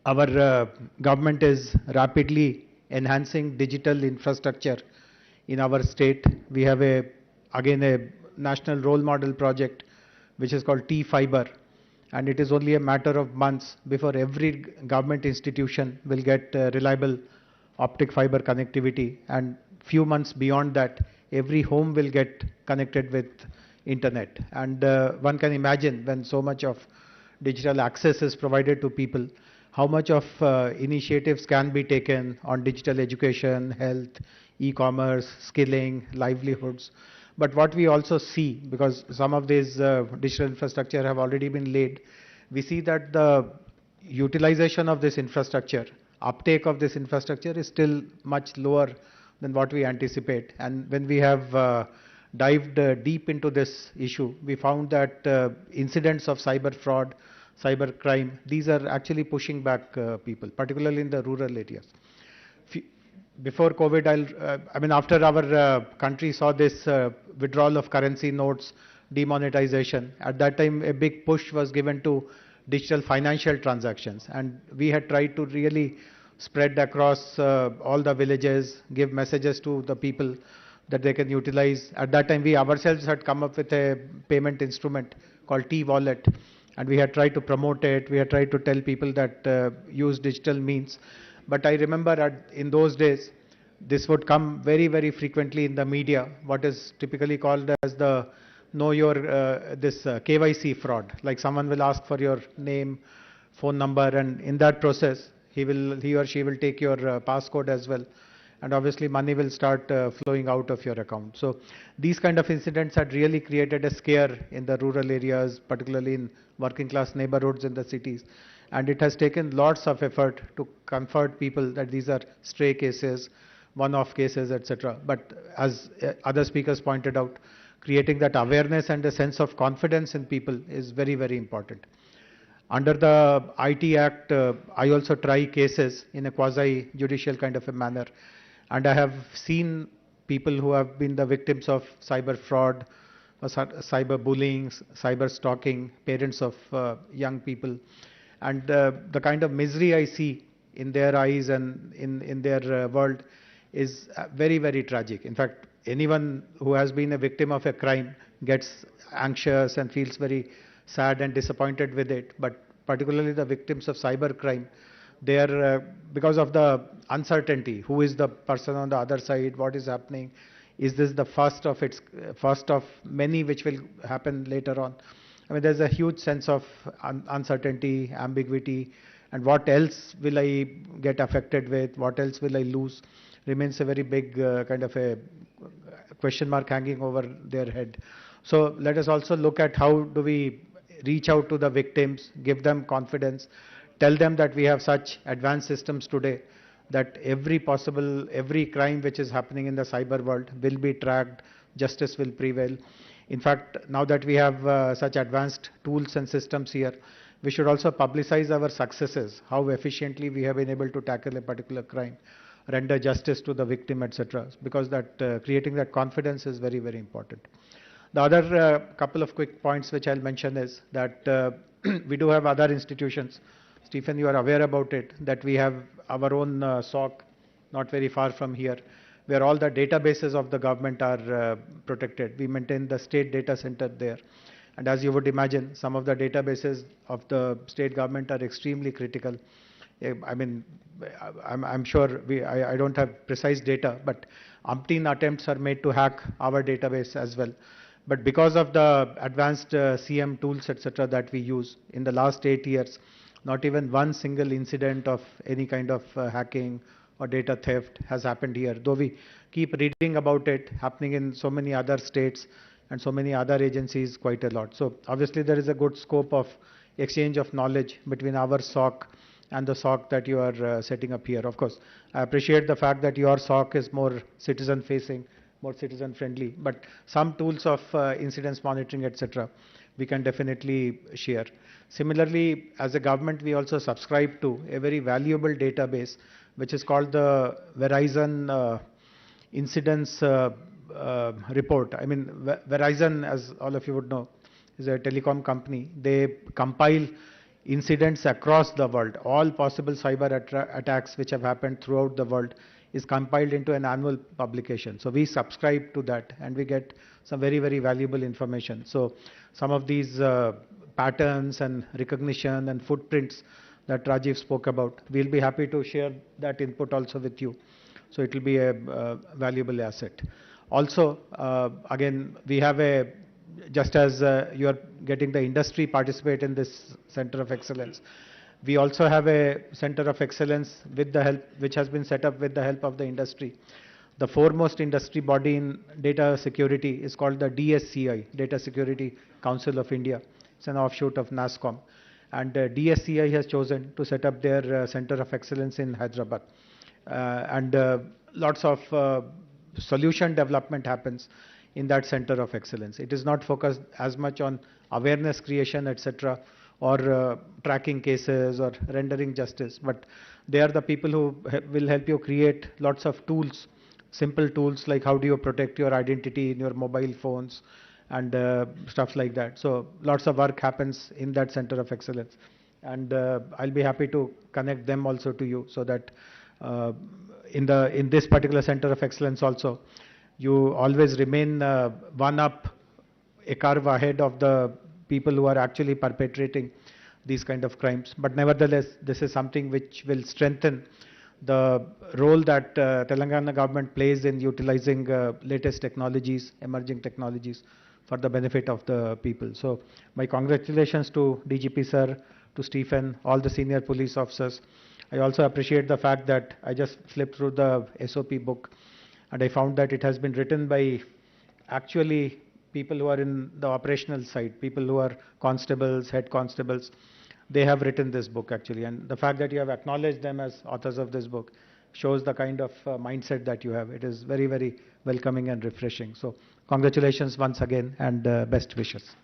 our government is rapidly enhancing digital infrastructure in our state. We have again a national role model project which is called T-Fiber, and it is only a matter of months before every government institution will get reliable optic fiber connectivity, and few months beyond that every home will get connected with internet. And one can imagine when so much of digital access is provided to people, how much of initiatives can be taken on digital education, health, e-commerce, skilling, livelihoods. But what we also see, because some of these digital infrastructure have already been laid, we see that the utilization of this infrastructure, uptake of this infrastructure is still much lower than what we anticipate. And when we have dived deep into this issue, we found that incidents of cyber fraud, cyber crime, these are actually pushing back people, particularly in the rural areas. Before COVID, after our country saw this withdrawal of currency notes, demonetization, at that time a big push was given to digital financial transactions, and we had tried to really spread across all the villages, give messages to the people that they can utilize. At that time, we ourselves had come up with a payment instrument called T-Wallet, and we had tried to promote it. We had tried to tell people that use digital means. But I remember in those days, this would come very, very frequently in the media, what is typically called as the know your KYC fraud. Like someone will ask for your name, phone number, and in that process, he or she will take your passcode as well. And obviously money will start flowing out of your account. So these kind of incidents had really created a scare in the rural areas, particularly in working class neighborhoods in the cities. And it has taken lots of effort to comfort people that these are stray cases, one-off cases, etc. But as other speakers pointed out, creating that awareness and a sense of confidence in people is very, very important. Under the IT Act, I also try cases in a quasi-judicial kind of a manner. And I have seen people who have been the victims of cyber fraud, cyber bullying, cyber stalking, parents of young people. And the kind of misery I see in their eyes and in their world is very, very tragic. In fact, anyone who has been a victim of a crime gets anxious and feels very sad and disappointed with it. But particularly the victims of cyber crime, they are, because of the uncertainty, who is the person on the other side, what is happening, is this the first of many which will happen later on. I mean, there's a huge sense of uncertainty, ambiguity, and what else will I get affected with, what else will I lose, remains a very big kind of a question mark hanging over their head. So let us also look at how do we reach out to the victims, give them confidence, tell them that we have such advanced systems today that every crime which is happening in the cyber world will be tracked, justice will prevail. In fact, now that we have such advanced tools and systems here, we should also publicize our successes, how efficiently we have been able to tackle a particular crime, render justice to the victim, etc. Because that creating that confidence is very, very important. The other couple of quick points which I'll mention is that we do have other institutions. Stephen, you are aware about it, that we have our own SOC not very far from here, where all the databases of the government are protected. We maintain the state data center there. And as you would imagine, some of the databases of the state government are extremely critical. I mean, I'm sure I don't have precise data, but umpteen attempts are made to hack our database as well. But because of the advanced CM tools, etc., that we use in the last 8 years, not even one single incident of any kind of hacking or data theft has happened here, though we keep reading about it happening in so many other states and so many other agencies quite a lot. So obviously there is a good scope of exchange of knowledge between our SOC and the SOC that you are setting up here. Of course, I appreciate the fact that your SOC is more citizen-facing, more citizen-friendly, but some tools of incidents monitoring, etc., we can definitely share. Similarly, as a government, we also subscribe to a very valuable database, which is called the Verizon Incidents Report. I mean, Verizon, as all of you would know, is a telecom company. They compile incidents across the world. All possible cyber attacks which have happened throughout the world is compiled into an annual publication. So we subscribe to that and we get some very, very valuable information. So some of these patterns and recognition and footprints that Rajiv spoke about, we'll be happy to share that input also with you. So it will be a valuable asset. Also, again, we have just as you are getting the industry participate in this Center of Excellence, we also have a Center of Excellence with the help, which has been set up with the help of the industry. The foremost industry body in data security is called the DSCI, Data Security Council of India. It's an offshoot of NASSCOM. And DSCI has chosen to set up their Center of Excellence in Hyderabad. And lots of solution development happens in that center of excellence. It is not focused as much on awareness creation, etc., or tracking cases or rendering justice, but they are the people who will help you create lots of tools, simple tools like how do you protect your identity in your mobile phones and stuff like that. So lots of work happens in that center of excellence, and I'll be happy to connect them also to you, so that in this particular center of excellence also, you always remain one up, a curve ahead of the people who are actually perpetrating these kind of crimes. But nevertheless, this is something which will strengthen the role that Telangana government plays in utilizing latest technologies, emerging technologies, for the benefit of the people. So my congratulations to DGP sir, to Stephen, all the senior police officers. I also appreciate the fact that I just flipped through the SOP book and I found that it has been written by actually people who are in the operational side, people who are constables, head constables. They have written this book actually, and the fact that you have acknowledged them as authors of this book shows the kind of mindset that you have. It is very, very welcoming and refreshing. So congratulations once again, and best wishes.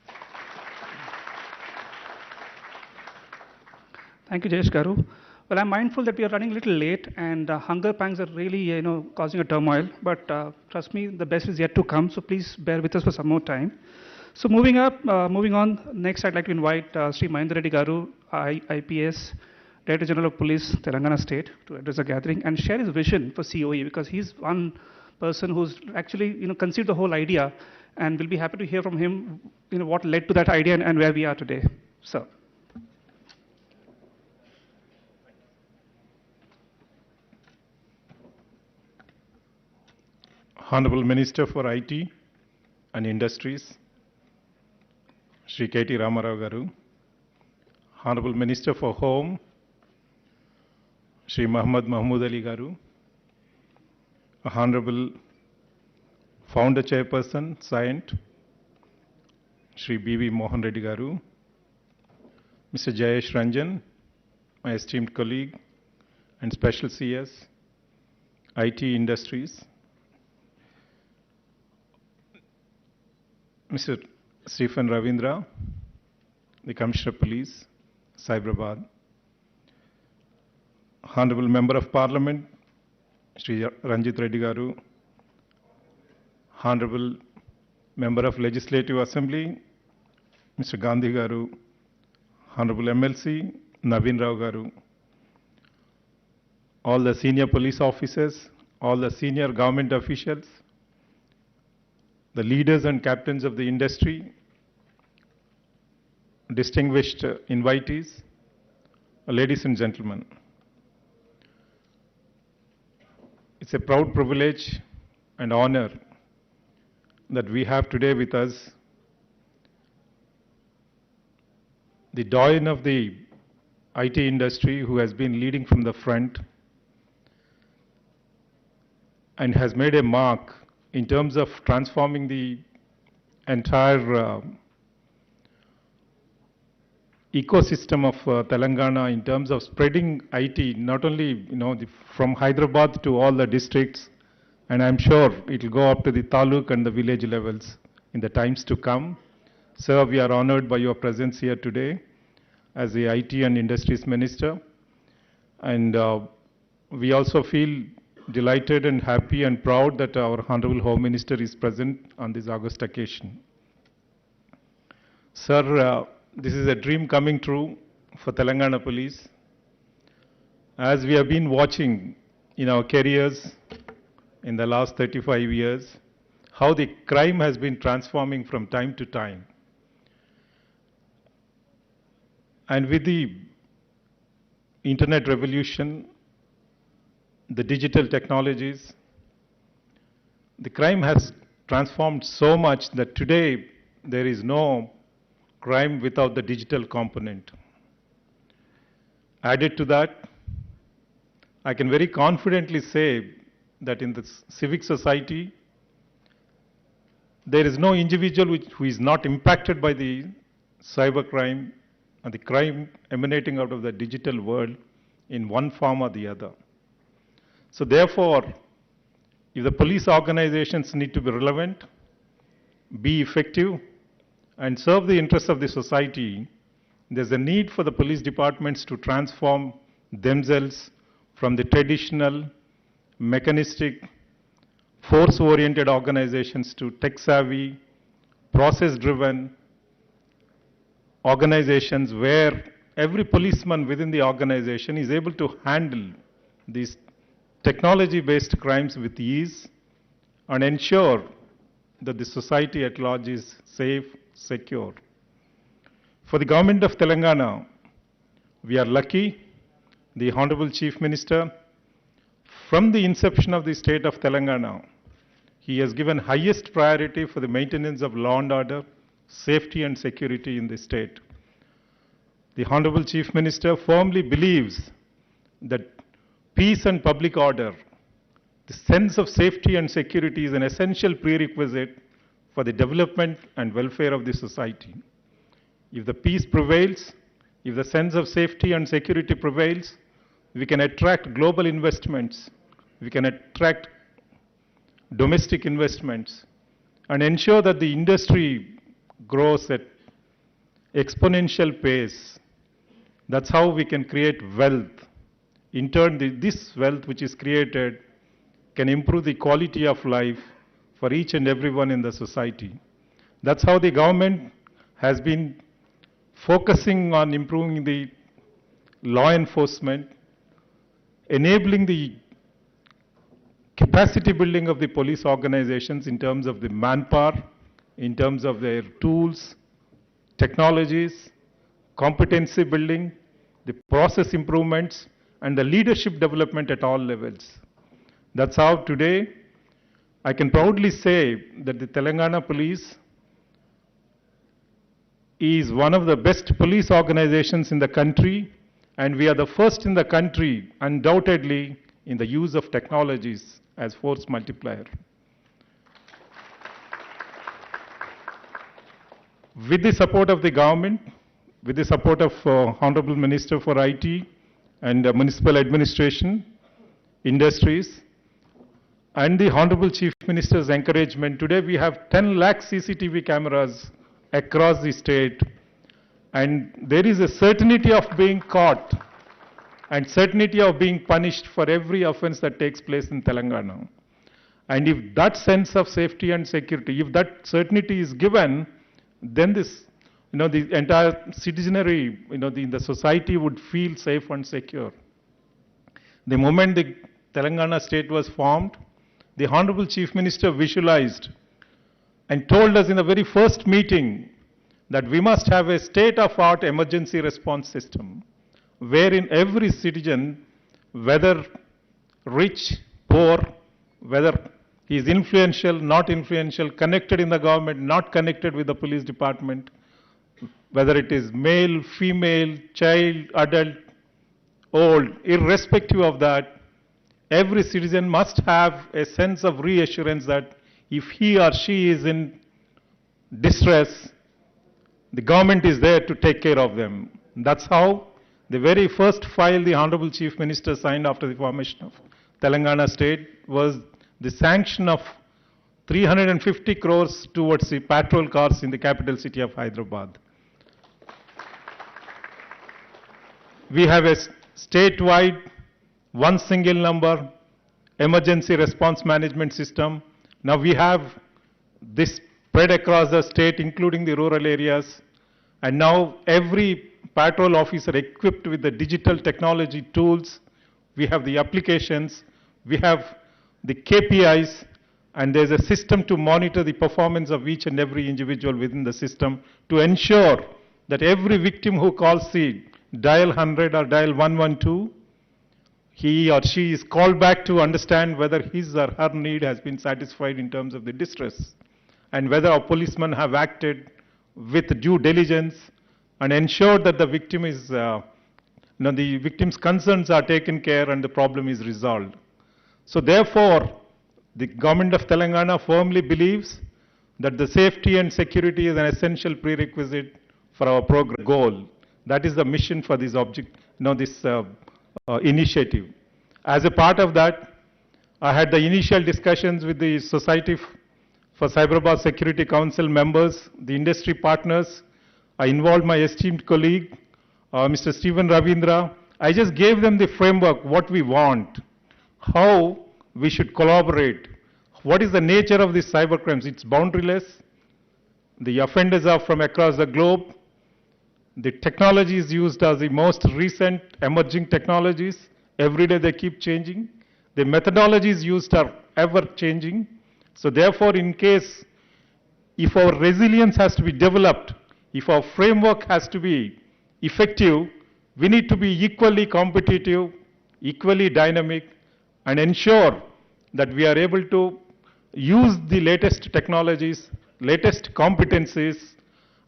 Thank you, Jayesh Garu. Well, I'm mindful that we are running a little late, and hunger pangs are really, causing a turmoil. But trust me, the best is yet to come. So please bear with us for some more time. So moving on. Next, I'd like to invite Sri Mahendra Reddy Garu, IPS, Director General of Police, Telangana State, to address the gathering and share his vision for COE, because he's one person who's actually, conceived the whole idea, and we'll be happy to hear from him, what led to that idea and where we are today. Sir. Honorable Minister for IT and Industries, Shri KTR Garu, Honorable Minister for Home, Shri Mahmood Ali Garu, Honorable Founder Chairperson, Scient, Shri B.V. Mohan Reddy Garu, Mr. Jayesh Ranjan, my esteemed colleague and Special CS, IT Industries, Mr. Stephen Ravindra, the Commissioner of Police, Cyberabad, Honorable Member of Parliament, Shri Ranjit Reddy Garu, Honorable Member of Legislative Assembly, Mr. Gandhi Garu, Honorable MLC, Naveen Rao Garu, all the senior police officers, all the senior government officials, the leaders and captains of the industry, distinguished invitees, ladies and gentlemen. It's a proud privilege and honor that we have today with us the doyen of the IT industry, who has been leading from the front and has made a mark in terms of transforming the entire ecosystem of Telangana in terms of spreading IT, not only from Hyderabad to all the districts, and I'm sure it will go up to the taluk and the village levels in the times to come. Sir, we are honored by your presence here today as the IT and Industries Minister, and we also feel delighted and happy and proud that our Honorable Home Minister is present on this august occasion. Sir, this is a dream coming true for Telangana Police. As we have been watching in our careers in the last 35 years, how the crime has been transforming from time to time. And with the internet revolution, the digital technologies, the crime has transformed so much that today there is no crime without the digital component. Added to that, I can very confidently say that in the civic society, there is no individual who is not impacted by the cybercrime and the crime emanating out of the digital world in one form or the other. So therefore, if the police organizations need to be relevant, be effective and serve the interests of the society, there's a need for the police departments to transform themselves from the traditional, mechanistic, force-oriented organizations to tech-savvy, process-driven organizations where every policeman within the organization is able to handle these technology-based crimes with ease and ensure that the society at large is safe, secure. For the government of Telangana, we are lucky, the Honorable Chief Minister, from the inception of the state of Telangana, he has given highest priority for the maintenance of law and order, safety and security in the state. The Honorable Chief Minister firmly believes that peace and public order, the sense of safety and security is an essential prerequisite for the development and welfare of the society. If the peace prevails, if the sense of safety and security prevails, we can attract global investments, we can attract domestic investments, and ensure that the industry grows at exponential pace. That's how we can create wealth. In turn, this wealth which is created can improve the quality of life for each and everyone in the society. That's how the government has been focusing on improving the law enforcement, enabling the capacity building of the police organizations in terms of the manpower, in terms of their tools, technologies, competency building, the process improvements, and the leadership development at all levels. That's how today I can proudly say that the Telangana Police is one of the best police organizations in the country, and we are the first in the country, undoubtedly, in the use of technologies as force multiplier. With the support of the government, with the support of Honorable Minister for IT and Municipal Administration, Industries, and the Honorable Chief Minister's encouragement, today we have 10 lakh CCTV cameras across the state, and there is a certainty of being caught and certainty of being punished for every offense that takes place in Telangana. And if that sense of safety and security, if that certainty is given, then this, the entire citizenry, the society would feel safe and secure. The moment the Telangana state was formed, the Honorable Chief Minister visualized and told us in the very first meeting that we must have a state-of-art emergency response system, wherein every citizen, whether rich, poor, whether he is influential, not influential, connected in the government, not connected with the police department, whether it is male, female, child, adult, old, irrespective of that, every citizen must have a sense of reassurance that if he or she is in distress, the government is there to take care of them. That's how the very first file the Honorable Chief Minister signed after the formation of Telangana state was the sanction of 350 crores towards the patrol cars in the capital city of Hyderabad. We have a statewide, one single number, emergency response management system. Now we have this spread across the state, including the rural areas. And now every patrol officer equipped with the digital technology tools, we have the applications, we have the KPIs, and there's a system to monitor the performance of each and every individual within the system to ensure that every victim who calls the dial 100 or dial 112, he or she is called back to understand whether his or her need has been satisfied in terms of the distress, and whether our policemen have acted with due diligence and ensured that the victim is, the victim's concerns are taken care and the problem is resolved. So therefore, the government of Telangana firmly believes that the safety and security is an essential prerequisite for our program goal. That is the mission for this object, this initiative. As a part of that, I had the initial discussions with the society for Cyberabad Security Council members, the industry partners. I involved my esteemed colleague, Mr. Stephen Ravindra. I just gave them the framework, what we want, how we should collaborate, what is the nature of these cyber crimes. It's boundaryless. The offenders are from across the globe. The technologies used are the most recent emerging technologies. Every day they keep changing. The methodologies used are ever changing. So therefore, in case, if our resilience has to be developed, if our framework has to be effective, we need to be equally competitive, equally dynamic, and ensure that we are able to use the latest technologies, latest competencies,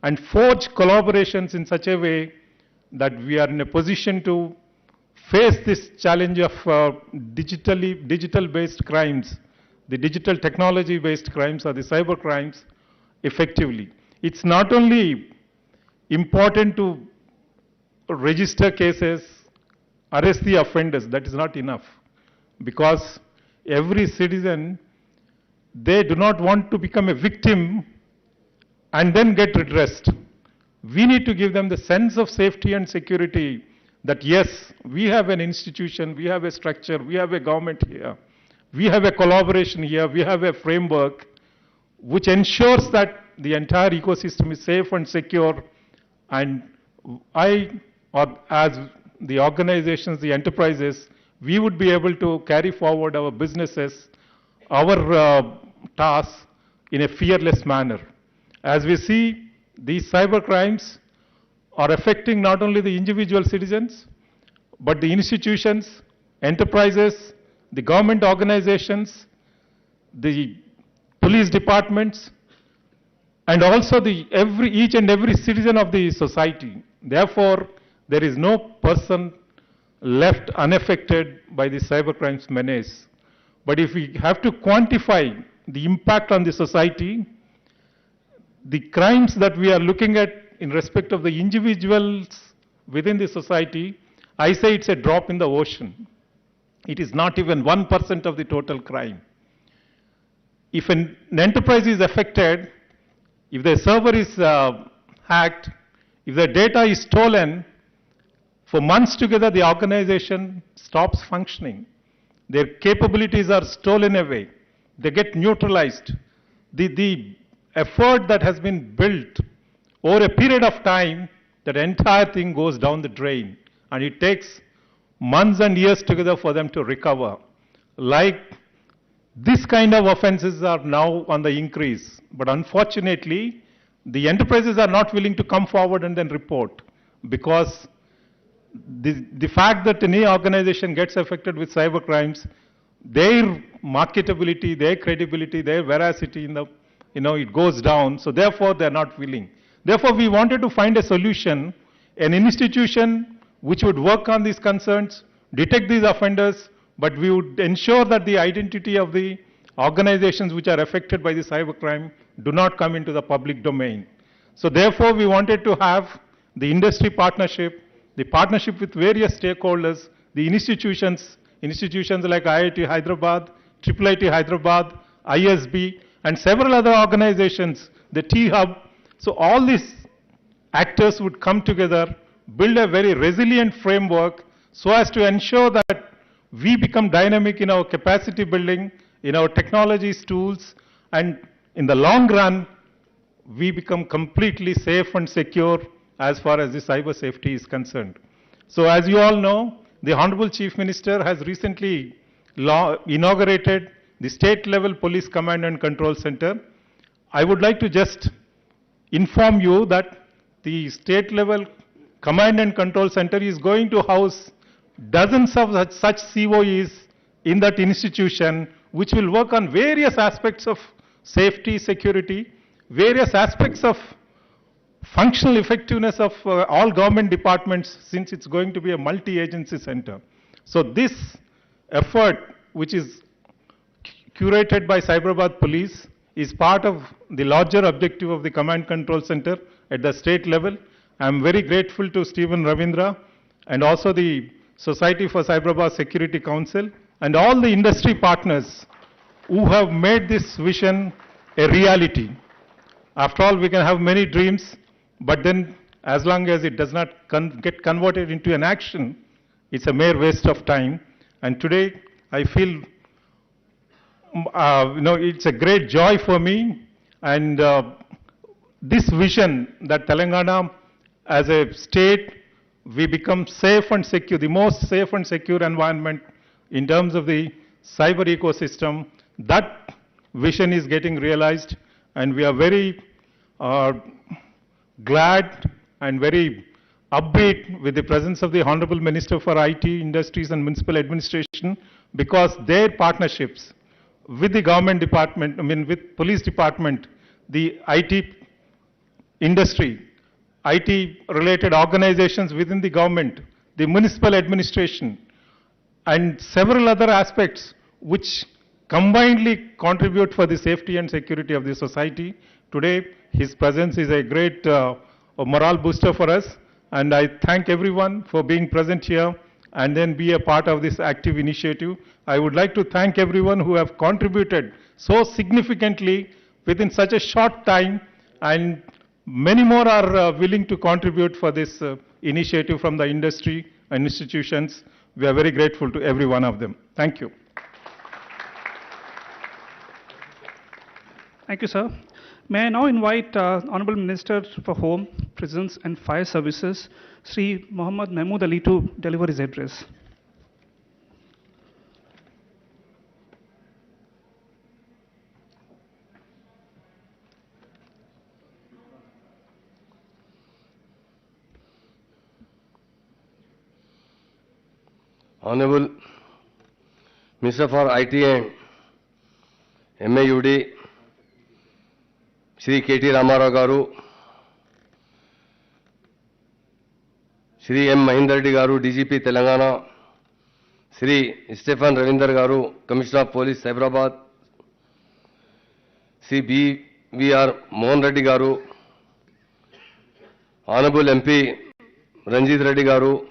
and forge collaborations in such a way that we are in a position to face this challenge of digital-based crimes, the digital technology-based crimes or the cyber crimes effectively. It's not only important to register cases, arrest the offenders, that is not enough. Because every citizen, they do not want to become a victim and then get redressed. We need to give them the sense of safety and security that yes, we have an institution, we have a structure, we have a government here, we have a collaboration here, we have a framework which ensures that the entire ecosystem is safe and secure. And or as the organizations, the enterprises, we would be able to carry forward our businesses, our tasks in a fearless manner. As we see, these cyber crimes are affecting not only the individual citizens, but the institutions, enterprises, the government organizations, the police departments, and also each and every citizen of the society. Therefore, there is no person left unaffected by the cybercrimes menace. But if we have to quantify the impact on the society, the crimes that we are looking at in respect of the individuals within the society, I say it's a drop in the ocean. It is not even 1% of the total crime. If an enterprise is affected, if the server is hacked, if the data is stolen, for months together the organization stops functioning. Their capabilities are stolen away. They get neutralized. The effort that has been built over a period of time, that entire thing goes down the drain. And it takes months and years together for them to recover. Like this kind of offenses are now on the increase. But unfortunately, the enterprises are not willing to come forward and then report, because the fact that any organization gets affected with cyber crimes, their marketability, their credibility, their veracity it goes down. So therefore, they're not willing. Therefore, we wanted to find a solution, an institution which would work on these concerns, detect these offenders, but we would ensure that the identity of the organizations which are affected by the cybercrime do not come into the public domain. So therefore, we wanted to have the industry partnership, the partnership with various stakeholders, the institutions like IIT Hyderabad, IIIT Hyderabad, ISB, and several other organizations, the T-Hub. So all these actors would come together, build a very resilient framework so as to ensure that we become dynamic in our capacity building, in our technologies, tools, and in the long run, we become completely safe and secure as far as the cyber safety is concerned. So as you all know, the Honorable Chief Minister has recently inaugurated the state-level Police Command and Control Center. I would like to just inform you that the state-level Command and Control Center is going to house dozens of such COEs in that institution, which will work on various aspects of safety, security, various aspects of functional effectiveness of all government departments, since it's going to be a multi-agency center. So this effort, which is curated by Cyberabad Police, is part of the larger objective of the Command Control Center at the state level. I'm very grateful to Stephen Ravindra and also the Society for Cyberabad Security Council and all the industry partners who have made this vision a reality. After all, we can have many dreams, but then as long as it does not get converted into an action, it's a mere waste of time. And today, I feel, it's a great joy for me. And this vision that Telangana, as a state, we become safe and secure, the most safe and secure environment in terms of the cyber ecosystem, that vision is getting realized, and we are very glad and very upbeat with the presence of the Honorable Minister for IT, Industries and Municipal Administration, because their partnerships with the government department, with police department, the IT industry, IT-related organizations within the government, the municipal administration, and several other aspects which combinedly contribute for the safety and security of the society. Today, his presence is a great morale booster for us, and I thank everyone for being present here and then be a part of this active initiative. I would like to thank everyone who have contributed so significantly within such a short time, and many more are willing to contribute for this initiative from the industry and institutions. We are very grateful to every one of them. Thank you. Thank you, sir. May I now invite Honorable Minister for Home, Prisons and Fire Services, Sri Muhammad Mahmood Ali, to deliver his address. Honorable Minister for IT and MAUD, Shri KTR Mahmood garu, Shri M. Mahinder Reddy garu, DGP Telangana, Shri Stephen Ravinder garu, Commissioner of Police Cyberabad, Shri B.V.R. Mohan Reddy garu, Honorable MP Ranjit Reddy garu,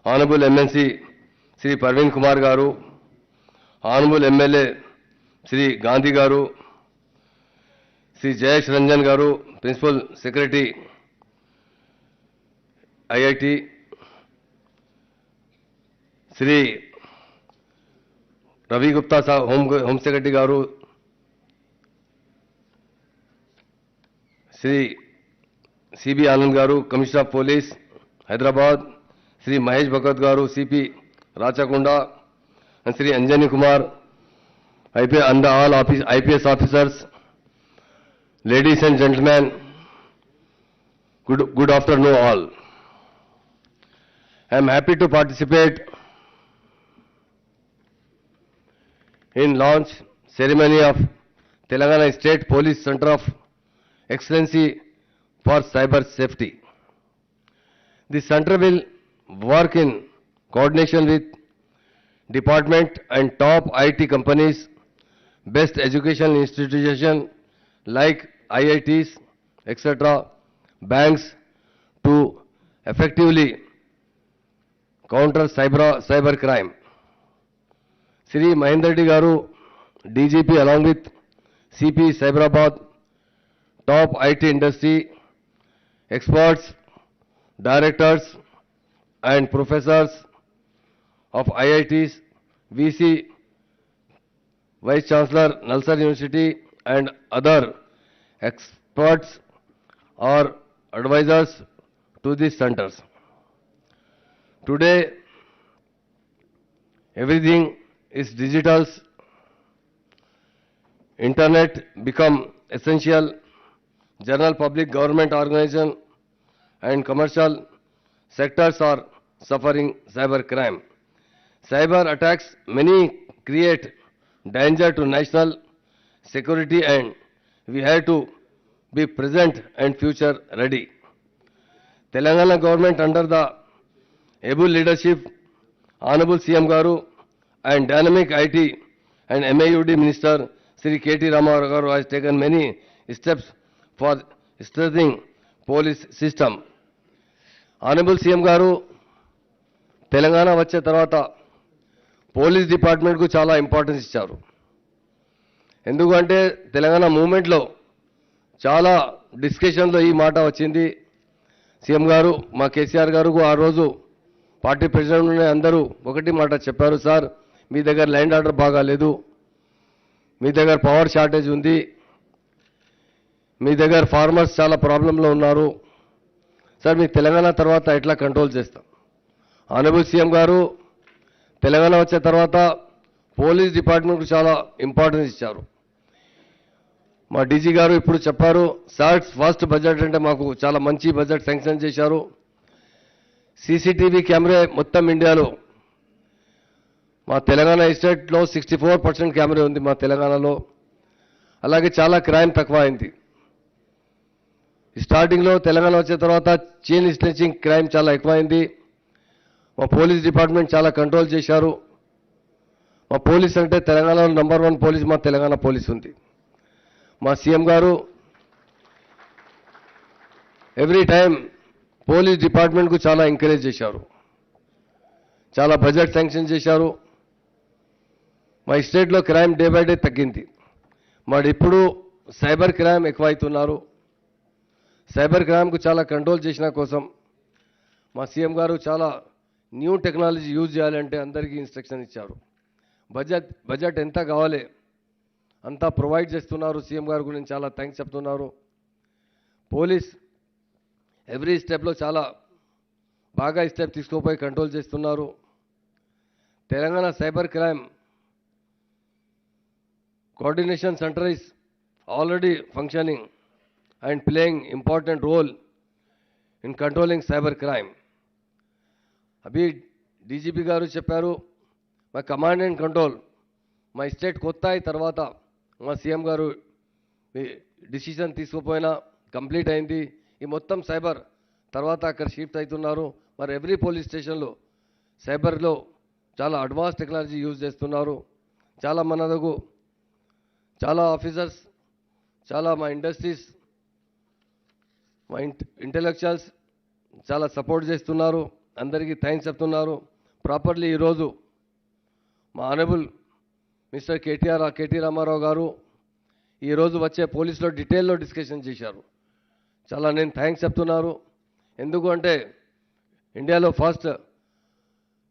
Honorable MNC Shri Parveen Kumar garu, Honorable MLA Shri Gandhi garu, Shri Jayesh Ranjan garu, Principal Secretary IIT, Shri Ravi Gupta Home Secretary garu, Shri C.B. Anand garu, Commissioner of Police Hyderabad, Shri Mahesh Bhagat garu, CP Rachakunda, and Shri Anjani Kumar, and all IPS officers, ladies and gentlemen, good afternoon all. I am happy to participate in launch ceremony of Telangana State Police Center of Excellency for Cyber Safety. The center will work in coordination with department and top IT companies, best educational institutions like IITs, etc., banks, to effectively counter cyber crime. Shri Mahinder Reddy garu, DGP, along with CP Cyberabad, top IT industry experts, directors and professors of IITs, VC, Vice Chancellor, Nalsar University, and other experts or advisors to these centers. Today, everything is digital. Internet become essential. General public, government organization and commercial sectors are suffering cyber crime. Cyber attacks many create danger to national security, and we have to be present and future ready. Telangana government, under the able leadership, Honorable CM Garu, and dynamic IT and MAUD Minister Sri KTR Mahmood garu, has taken many steps for strengthening police system. Honorable CM Garu, Telangana వచ్చే తర్వాత police department కు చాలా importance ఇచ్చారు. ఎందుకంటే తెలంగాణ మూవ్మెంట్లో చాలా డిస్కషన్లో ఈ మాట వచ్చింది. సీఎం గారు మా కేసీఆర్ గారు ఆ రోజు పార్టీ ప్రెసిడెంట్ అందరూ ఒకటి మాట చెప్పారు, సార్ మీ దగ్గర ల్యాండ్ ఆర్డర్ బాగాలేదు, మీ దగ్గర పవర్ షార్టేజ్ ఉంది, మీ దగ్గర ఫార్మర్స్ చాలా ప్రాబ్లంలో ఉన్నారు, సార్ మీ తెలంగాణ తర్వాత ఎట్లా కంట్రోల్ చేస్తాం. ఆనరబుల్ సీఎం గారు తెలంగాణ వచ్చిన తర్వాత పోలీస్ డిపార్ట్మెంట్కు చాలా ఇంపార్టెన్స్ ఇచ్చారు. మా డీజీ గారు ఇప్పుడు చెప్పారు, సార్ ఫస్ట్ బడ్జెట్ అంటే మాకు చాలా మంచి బడ్జెట్ శాంక్షన్ చేశారు. సీసీటీవీ కెమెరా మొత్తం ఇండియాలో మా తెలంగాణ స్టేట్లో 64% కెమెరా ఉంది మా తెలంగాణలో. అలాగే చాలా క్రైమ్ తక్కువ అయింది. స్టార్టింగ్లో తెలంగాణ వచ్చిన తర్వాత చైన్ స్నాచింగ్ క్రైమ్ చాలా ఎక్కువైంది. మా పోలీస్ డిపార్ట్మెంట్ చాలా కంట్రోల్ చేశారు. మా పోలీస్ అంటే తెలంగాణలో నంబర్ 1 పోలీస్ మా తెలంగాణ పోలీస్ ఉంది. మా సీఎం గారు ఎవ్రీ టైం పోలీస్ డిపార్ట్మెంట్కు చాలా ఎంకరేజ్ చేశారు, చాలా బడ్జెట్ శాంక్షన్ చేశారు. మా స్టేట్లో క్రైమ్ డే బై డే తగ్గింది. మరి ఇప్పుడు సైబర్ క్రైమ్ ఎక్కువైతున్నారు. సైబర్ క్రైమ్కు చాలా కంట్రోల్ చేసిన కోసం మా సీఎం గారు చాలా న్యూ టెక్నాలజీ యూజ్ చేయాలంటే అందరికీ ఇన్స్ట్రక్షన్ ఇచ్చారు. బడ్జెట్ ఎంత కావాలి అంతా ప్రొవైడ్ చేస్తున్నారు. సీఎం గారు గురించి చాలా థ్యాంక్స్ చెప్తున్నారు. పోలీస్ ఎవ్రీ స్టెప్లో చాలా బాగా స్టెప్ తీసుకుపోయి కంట్రోల్ చేస్తున్నారు. Telangana cyber crime coordination centre is already functioning and playing important role in controlling cyber crime. Abhi DGP గారు చెప్పారు, మా కమాండ్ అండ్ కంట్రోల్ మా స్టేట్ కొత్త అయిన తర్వాత మా సీఎం గారు డిసిషన్ తీసుకుపోయినా కంప్లీట్ అయింది. ఈ మొత్తం సైబర్ తర్వాత అక్కడ షిఫ్ట్ అవుతున్నారు. మరి ఎవ్రీ పోలీస్ స్టేషన్లో సైబర్లో చాలా అడ్వాన్స్ టెక్నాలజీ యూజ్ చేస్తున్నారు. చాలా మనకు చాలా ఆఫీసర్స్, చాలా మా ఇండస్ట్రీస్, మా ఇంటెలెక్చువల్స్ చాలా సపోర్ట్ చేస్తున్నారు. అందరికీ థ్యాంక్స్ చెప్తున్నారు. ప్రాపర్లీ ఈరోజు మా ఆనరబుల్ మిస్టర్ కేటీ రామారావు గారు ఈరోజు వచ్చే పోలీసులో డీటెయిల్లో డిస్కషన్ చేశారు. చాలా నేను థ్యాంక్స్ చెప్తున్నారు. ఎందుకంటే ఇండియాలో ఫస్ట్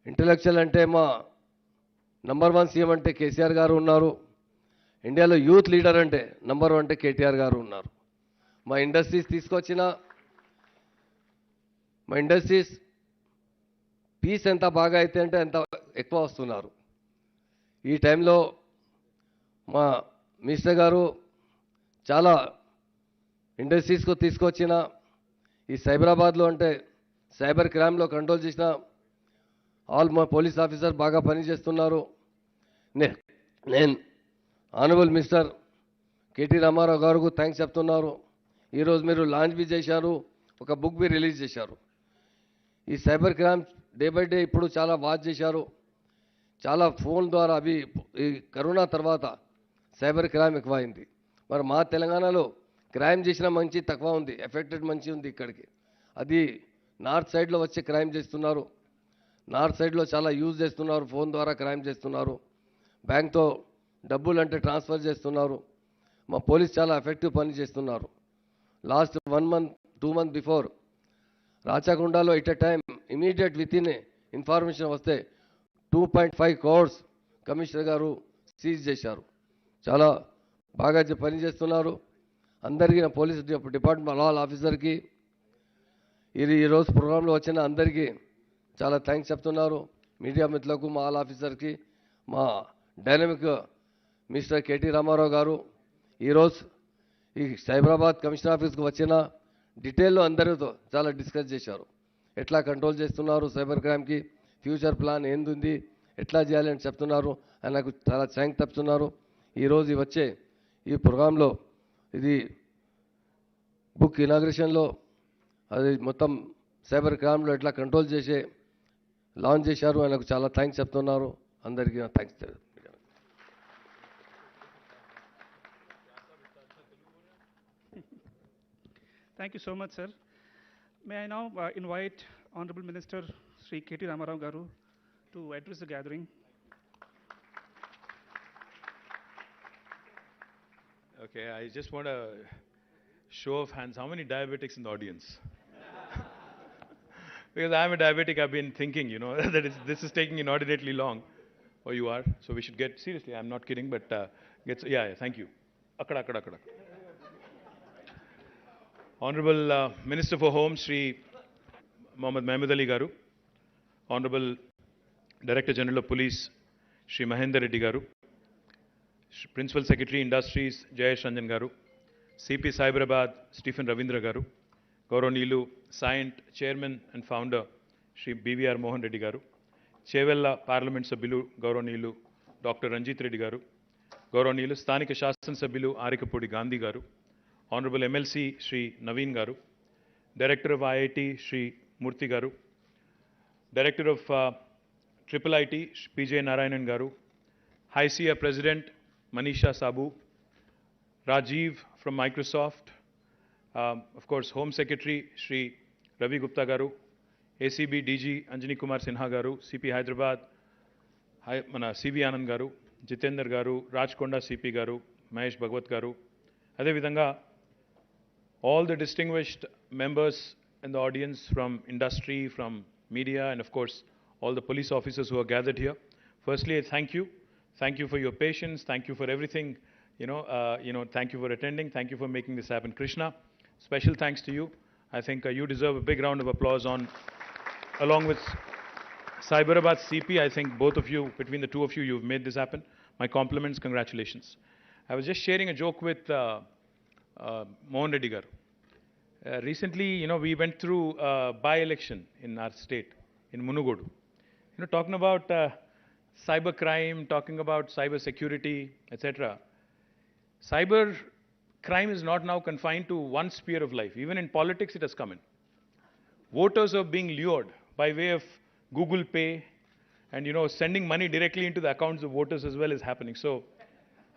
ఇంటెలెక్చువల్ అంటే మా నంబర్ 1 సీఎం అంటే కేసీఆర్ గారు ఉన్నారు. ఇండియాలో యూత్ లీడర్ అంటే నంబర్ 1 అంటే కేటీఆర్ గారు ఉన్నారు. మా ఇండస్ట్రీస్ తీసుకొచ్చిన మా ఇండస్ట్రీస్ పీస్ ఎంత బాగా అయితే అంటే ఎంత ఎక్కువ వస్తున్నారు. ఈ టైంలో మా మినిస్టర్ గారు చాలా ఇండస్ట్రీస్కు తీసుకొచ్చిన ఈ సైబరాబాద్లో అంటే సైబర్ క్రైమ్లో కంట్రోల్ చేసిన ఆల్ మా పోలీస్ ఆఫీసర్ బాగా పనిచేస్తున్నారు. నేను ఆనరబుల్ మినిస్టర్ కేటీ రామారావు గారికి థ్యాంక్స్ చెప్తున్నారు. ఈరోజు మీరు లాంచ్ బి చేశారు, ఒక బుక్ బి రిలీజ్ చేశారు. ఈ cyber crime day by day ఇప్పుడు చాలా వాచ్ చేశారు. చాలా ఫోన్ ద్వారా అవి ఈ కరోనా తర్వాత సైబర్ క్రైమ్ ఎక్కువైంది. మరి మా తెలంగాణలో క్రైమ్ చేసిన మంచి తక్కువ ఉంది, ఎఫెక్టెడ్ మంచి ఉంది. ఇక్కడికి అది నార్త్ సైడ్లో వచ్చి క్రైమ్ చేస్తున్నారు. నార్త్ సైడ్లో చాలా యూజ్ చేస్తున్నారు, ఫోన్ ద్వారా క్రైమ్ చేస్తున్నారు. బ్యాంక్తో డబ్బులు అంటే ట్రాన్స్ఫర్ చేస్తున్నారు. మా పోలీస్ చాలా ఎఫెక్టివ్ పని చేస్తున్నారు. లాస్ట్ 1 month 2 months బిఫోర్ రాచకొండలో at a time immediate within information వస్తే 2.5 crores కమిషనర్ గారు సీజ్ చేశారు. చాలా బాగా పని చేస్తున్నారు. అందరికీ నా పోలీస్ డిపార్ట్మెంట్ ఆల్ ఆఫీసర్కి ఈరోజు ప్రోగ్రాంలో వచ్చిన అందరికీ చాలా థ్యాంక్స్ చెప్తున్నారు. మీడియా మిత్రులకు, మా ఆల్ ఆఫీసర్కి, మా డైనమిక్ మిస్టర్ కేటీ రామారావు గారు ఈరోజు ఈ సైబరాబాద్ కమిషనర్ ఆఫీస్కి వచ్చిన డీటెయిల్లో అందరితో చాలా డిస్కస్ చేశారు. ఎట్లా కంట్రోల్ చేస్తున్నారు సైబర్ క్రైమ్కి, ఫ్యూచర్ ప్లాన్ ఏంది, ఎట్లా చేయాలి అని చెప్తున్నారు. అని నాకు చాలా థ్యాంక్స్ చెప్తున్నారు. ఈరోజు వచ్చే ఈ ప్రోగ్రాంలో ఇది బుక్ ఇనాగ్రేషన్లో అది మొత్తం సైబర్ క్రైమ్లో ఎట్లా కంట్రోల్ చేసే లాంచ్ చేశారు. అని నాకు చాలా థ్యాంక్స్ చెప్తున్నారు. అందరికీ నా thanks. Thank you so much, sir. May I now invite Honorable Minister Sri KT Ramarao Garu to address the gathering. Okay, I just want a show of hands. How many diabetics in the audience? Because I'm a diabetic, I've been thinking, that this is taking inordinately long. Or you are. So we should get, seriously, I'm not kidding, but yeah, thank you. Akkada, akkada, akkada. Honorable Minister for Home, Shri Mohammad Mahmood Ali Garu. Honorable Director General of Police, Shri Mahendra Reddy Garu. Principal Secretary Industries, Jayesh Ranjan Garu. CP Cyberabad, Stephen Ravindra Garu. Gauranilu, Scient Chairman and Founder, Shri BVR Mohan Reddy Garu. Chevella Parliament Sabhilu, Gauranilu, Dr. Ranjit Reddy Garu. Gauranilu, Sthanika Shasan Sabhilu, Arikapudi Gandhi Garu. Honorable MLC, Shri Naveen Garu. Director of IIT, Shri Murthy Garu. Director of Triple IT, PJ Narayanan Garu. High SIA President, Manisha Sabu. Rajiv from Microsoft. Of course, Home Secretary, Shri Ravi Gupta Garu. ACB DG, Anjani Kumar Sinha Garu. CP Hyderabad, CV Anand Garu. Jitendra Garu. Rajkonda CP Garu. Mahesh Bhagwat Garu. Ade vidhanga, all the distinguished members in the audience from industry, from media, and of course, all the police officers who are gathered here. Firstly, I thank you. Thank you for your patience. Thank you for everything. Thank you for attending. Thank you for making this happen. Krishna, special thanks to you. I think you deserve a big round of applause along with Cyberabad CP. I think both of you, between the two of you, you've made this happen. My compliments, congratulations. I was just sharing a joke with Mohan Reddy Garu. Recently, we went through a by-election in our state, in Munugodu. Talking about cyber crime, talking about cyber security, etc. Cyber crime is not now confined to one sphere of life. Even in politics, it has come in. Voters are being lured by way of Google Pay and, sending money directly into the accounts of voters as well is happening. So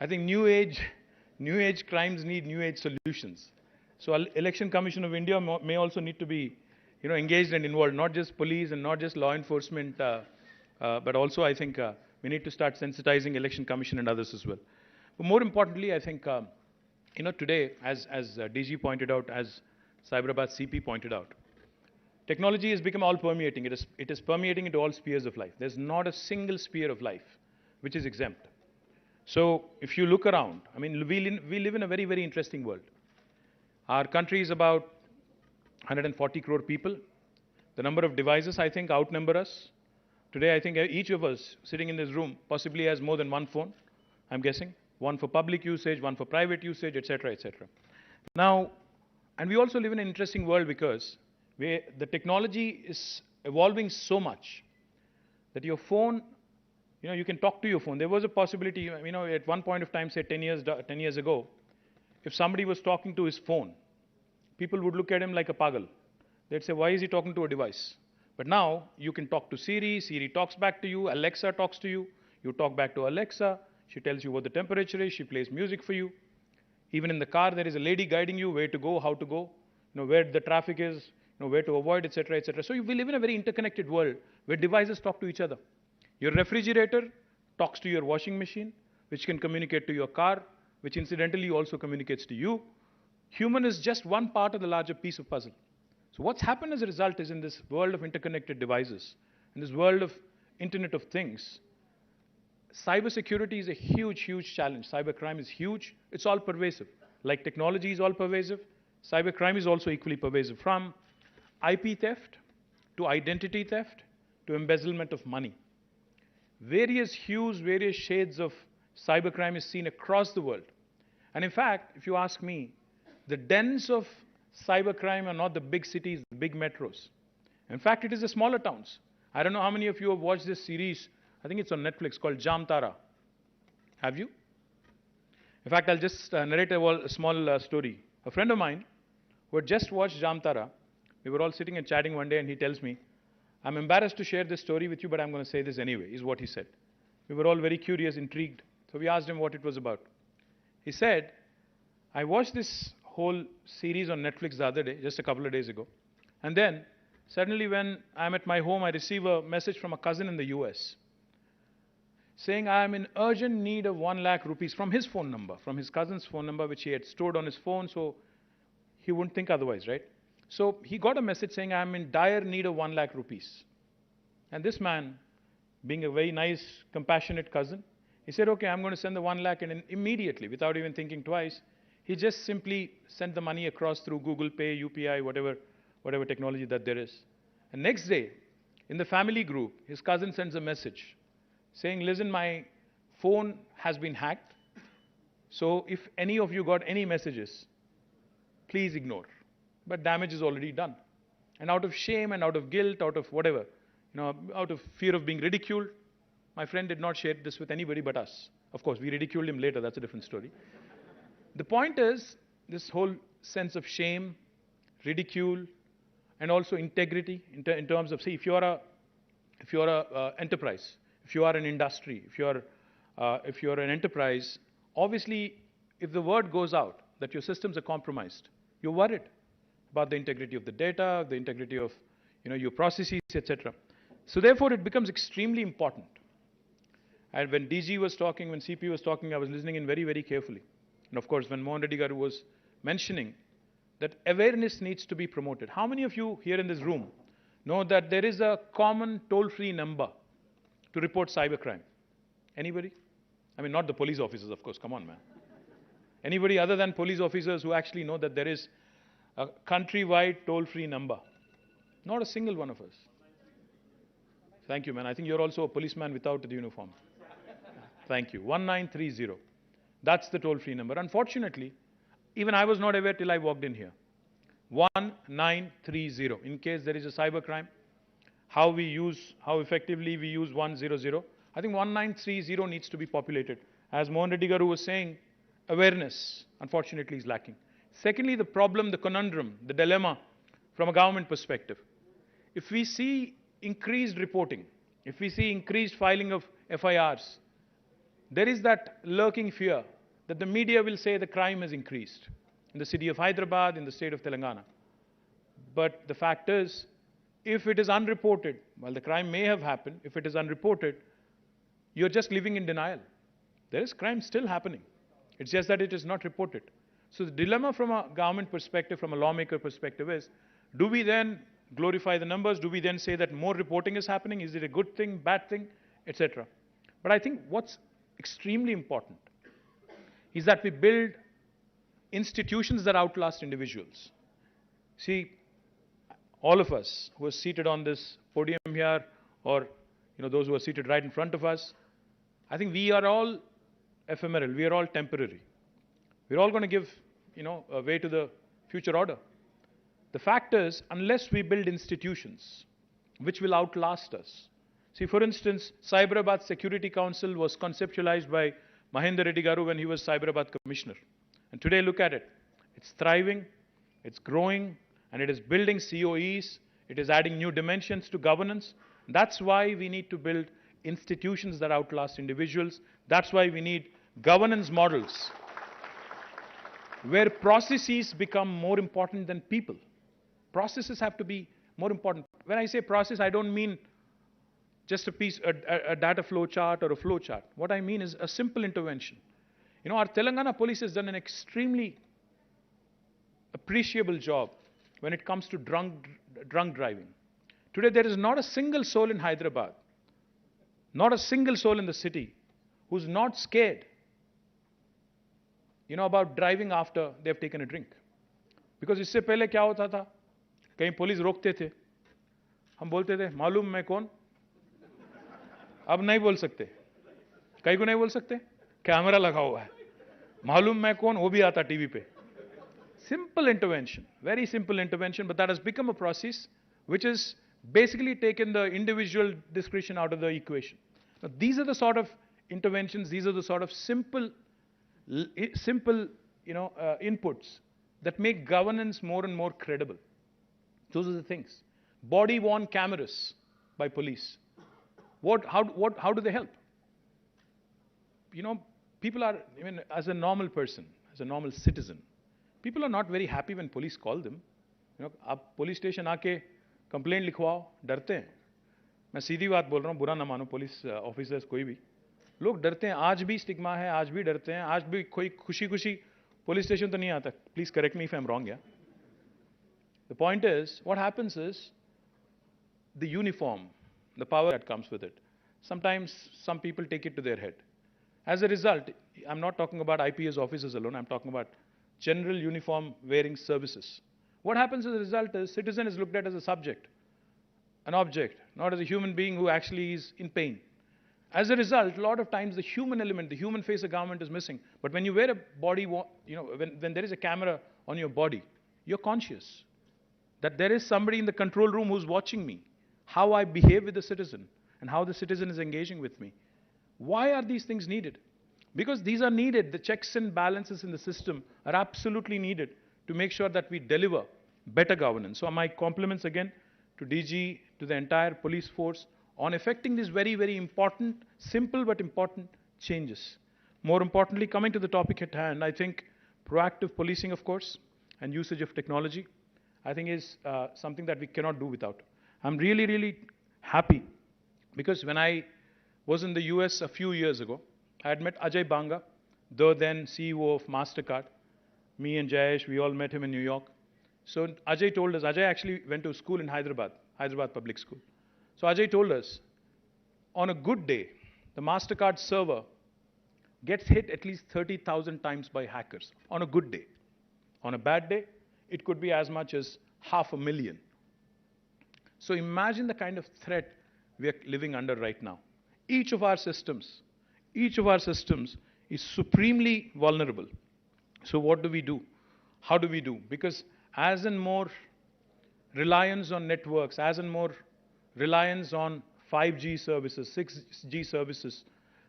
I think new age crimes need new age solutions. So Election Commission of India may also need to be, engaged and involved, not just police and not just law enforcement, but also I think we need to start sensitizing Election Commission and others as well. But more importantly, I think, today, as DG pointed out, as Cyberabad CP pointed out, technology has become all-permeating. It is permeating into all spheres of life. There's not a single sphere of life which is exempt. So if you look around, we live in a very, very interesting world. Our country is about 140 crore people. The number of devices, I think, outnumber us. Today, I think each of us sitting in this room possibly has more than one phone, I'm guessing. One for public usage, one for private usage, etc., etc. Now, and we also live in an interesting world because the technology is evolving so much that your phone, you can talk to your phone. There was a possibility, at one point of time, say 10 years ago, if somebody was talking to his phone, people would look at him like a pagal. They'd say, why is he talking to a device? But now, you can talk to Siri, Siri talks back to you, Alexa talks to you, you talk back to Alexa, she tells you what the temperature is, she plays music for you. Even in the car, there is a lady guiding you where to go, how to go, where the traffic is, where to avoid, etc., etc. So we live in a very interconnected world where devices talk to each other. Your refrigerator talks to your washing machine, which can communicate to your car, which incidentally also communicates to you. Human is just one part of the larger piece of puzzle. So what's happened as a result is in this world of interconnected devices, in this world of Internet of Things, cybersecurity is a huge, huge challenge. Cybercrime is huge. It's all pervasive. Like technology is all pervasive, cybercrime is also equally pervasive. From IP theft to identity theft to embezzlement of money. Various hues, various shades of cybercrime is seen across the world. And in fact, if you ask me, the dens of cybercrime are not the big cities, the big metros. In fact, it is the smaller towns. I don't know how many of you have watched this series. I think it's on Netflix called Jamtara. Have you? In fact, I'll just narrate a small story. A friend of mine who had just watched Jamtara, we were all sitting and chatting one day and he tells me, I'm embarrassed to share this story with you, but I'm going to say this anyway, is what he said. We were all very curious, intrigued. So we asked him what it was about. He said, I watched this whole series on Netflix the other day, just a couple of days ago. And then, suddenly when I'm at my home, I receive a message from a cousin in the US. saying, I am in urgent need of 1 lakh rupees from his phone number, from his cousin's phone number, which he had stored on his phone, so he wouldn't think otherwise, right? So he got a message saying, I am in dire need of 1 lakh rupees. And this man, being a very nice, compassionate cousin, he said, okay, I'm going to send the 1 lakh, and immediately, without even thinking twice, he just simply sent the money across through Google Pay, UPI, whatever technology that there is. And next day, in the family group, his cousin sends a message saying, listen, my phone has been hacked, so if any of you got any messages, please ignore. But damage is already done. And out of shame and out of guilt, out of whatever, out of fear of being ridiculed, my friend did not share this with anybody but us. Of course, we ridiculed him later, that's a different story. The point is, this whole sense of shame, ridicule, and also integrity in terms of, see, if you're a enterprise, if you are an industry, if you're an enterprise, obviously, if the word goes out that your systems are compromised, you're worried about the integrity of the data, the integrity of your processes, etc. So therefore, it becomes extremely important. And when DG was talking, when CP was talking, I was listening in very, very carefully. And of course, when Mohan Reddy Garu was mentioning that awareness needs to be promoted. How many of you here in this room know that there is a common toll-free number to report cybercrime? Anybody? I mean, not the police officers, of course. Come on, man. Anybody other than police officers who actually know that there is a countrywide toll-free number? Not a single one of us. Thank you, man. I think you're also a policeman without the uniform. Thank you. 1930. That's the toll-free number. Unfortunately, even I was not aware till I walked in here. 1930. In case there is a cybercrime, how effectively we use 100. I think 1930 needs to be populated. As Mohan Reddy Garu was saying, awareness, unfortunately, is lacking. Secondly, the problem, the conundrum, the dilemma from a government perspective. If we see increased reporting, if we see increased filing of FIRs, there is that lurking fear that the media will say the crime has increased in the city of Hyderabad, in the state of Telangana. But the fact is, if it is unreported, while the crime may have happened, if it is unreported, you're just living in denial. There is crime still happening. It's just that it is not reported. So the dilemma from a government perspective, from a lawmaker perspective is, do we then glorify the numbers? Do we then say that more reporting is happening? Is it a good thing, bad thing, etc.? But I think what's extremely important is that we build institutions that outlast individuals. See, all of us who are seated on this podium here, or those who are seated right in front of us, I think we are all ephemeral, we are all temporary. We're all going to give, a way to the future order. The fact is, unless we build institutions which will outlast us. See, for instance, Cyberabad Security Council was conceptualized by Mahendra Reddy Garu when he was Cyberabad Commissioner. And today, look at it. It's thriving, it's growing, and it is building COEs. It is adding new dimensions to governance. That's why we need to build institutions that outlast individuals. That's why we need governance models where processes become more important than people. Processes have to be more important. When I say process, I don't mean just a data flow chart or a flow chart. What I mean is a simple intervention. Our Telangana police has done an extremely appreciable job when it comes to drunk driving. Today, there is not a single soul in Hyderabad, not a single soul in the city who's not scared, about driving after they've taken a drink. Because इससे पहले क्या होता था? कहीं police रोकते थे, हम बोलते थे, मालूम मैं कौन? अब नहीं बोल सकते. कहीं को नहीं बोल सकते? कैमरा लगा हुआ है. मालूम मैं कौन? वो भी आता टीवी पे. Simple intervention, very simple intervention, but that has become a process which has basically taken the individual discretion out of the equation. Now, these are the sort of interventions, these are the sort of simple inputs that make governance more and more credible. Those are the things. Body-worn cameras by police. How do they help? People are, as a normal person, as a normal citizen, people are not very happy when police call them. आप police station आके complaint लिखवाओ, डरते हैं. मैं सीधी बात बोल रहा हूँ, बुरा ना मानो पुलिस ऑफिसर्स कोई भी. लोग डरते हैं, आज भी स्टिग्मा है, आज भी डरते हैं, आज भी कोई खुशी-खुशी पुलिस स्टेशन तो नहीं आता. Please correct me if I'm wrong, yeah. The point is, what happens is, the uniform, the power that comes with it. Sometimes some people take it to their head. As a result, I'm not talking about IPS officers alone, I'm talking about general uniform wearing services. What happens as a result is, citizen is looked at as a subject, an object, not as a human being who actually is in pain. As a result, a lot of times the human element, the human face of government is missing. But when you wear a body, when there is a camera on your body, you're conscious that there is somebody in the control room who's watching me, how I behave with the citizen, and how the citizen is engaging with me. Why are these things needed? Because these are needed. The checks and balances in the system are absolutely needed to make sure that we deliver better governance. So my compliments again to DG, to the entire police force on effecting these very, very important, simple but important changes. More importantly, coming to the topic at hand, I think proactive policing, of course, and usage of technology, I think is something that we cannot do without. I'm really, really happy because when I was in the US a few years ago, I had met Ajay Banga, the then CEO of MasterCard. Me and Jayesh, we all met him in New York. So Ajay told us, Ajay actually went to school in Hyderabad Public School. So Ajay told us, on a good day, the MasterCard server gets hit at least 30,000 times by hackers, on a good day. On a bad day, it could be as much as 500,000. So imagine the kind of threat we are living under right now. Each of our systems is supremely vulnerable. So what do we do? How do we do? Because as in more reliance on networks, as in more reliance on 5G services, 6G services,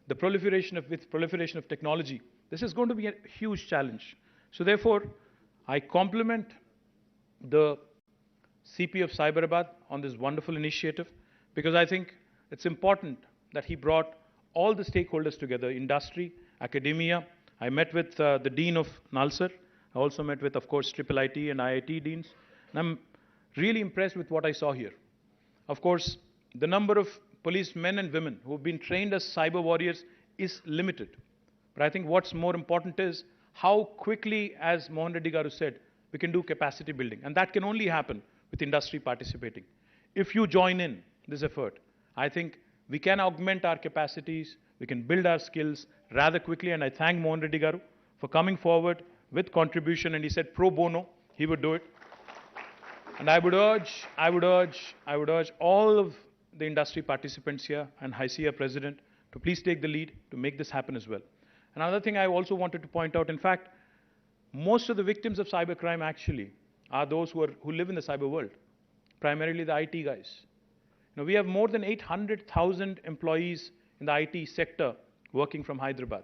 the proliferation of technology, this is going to be a huge challenge. So therefore, I compliment the CP of Cyberabad on this wonderful initiative because I think it's important that he brought all the stakeholders together, industry, academia. I met with the Dean of Nalsar. I also met with, of course, IIIT and IIT deans. And I'm really impressed with what I saw here. Of course, the number of policemen and women who have been trained as cyber warriors is limited. But I think what's more important is how quickly, as Mohan Reddy Garu said, we can do capacity building. And that can only happen with industry participating. If you join in this effort, I think we can augment our capacities, we can build our skills rather quickly. And I thank Mohan Reddy Garu for coming forward with contribution. And he said pro bono, he would do it. And I would urge all of the industry participants here and HICIA President to please take the lead to make this happen as well. Another thing I also wanted to point out, in fact, most of the victims of cybercrime actually are those who live in the cyber world, primarily the IT guys. Now, we have more than 800,000 employees in the IT sector working from Hyderabad.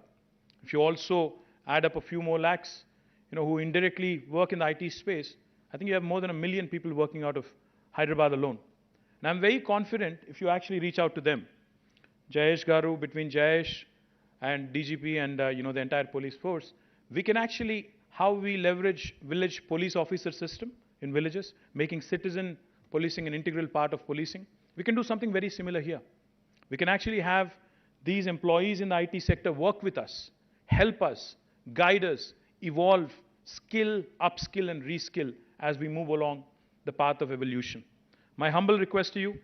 If you also add up a few more lakhs, who indirectly work in the IT space, I think you have more than 1 million people working out of Hyderabad alone. And I'm very confident if you actually reach out to them, Jayesh Garu, between Jayesh and DGP and the entire police force, we can actually, how we leverage village police officer system in villages, making citizen policing an integral part of policing. We can do something very similar here. We can actually have these employees in the IT sector work with us, help us, guide us, evolve, skill, upskill and reskill as we move along the path of evolution. My humble request to you,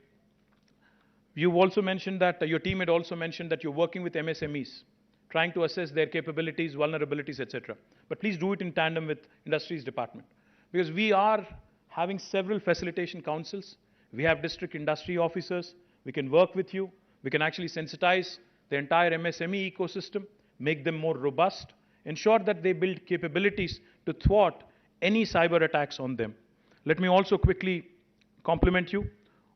you've also mentioned that, your team had also mentioned that you're working with MSMEs, trying to assess their capabilities, vulnerabilities, etc. But please do it in tandem with Industries Department. Because we are having several facilitation councils. We have district industry officers. We can work with you. We can actually sensitize the entire MSME ecosystem, make them more robust, ensure that they build capabilities to thwart any cyber attacks on them. Let me also quickly compliment you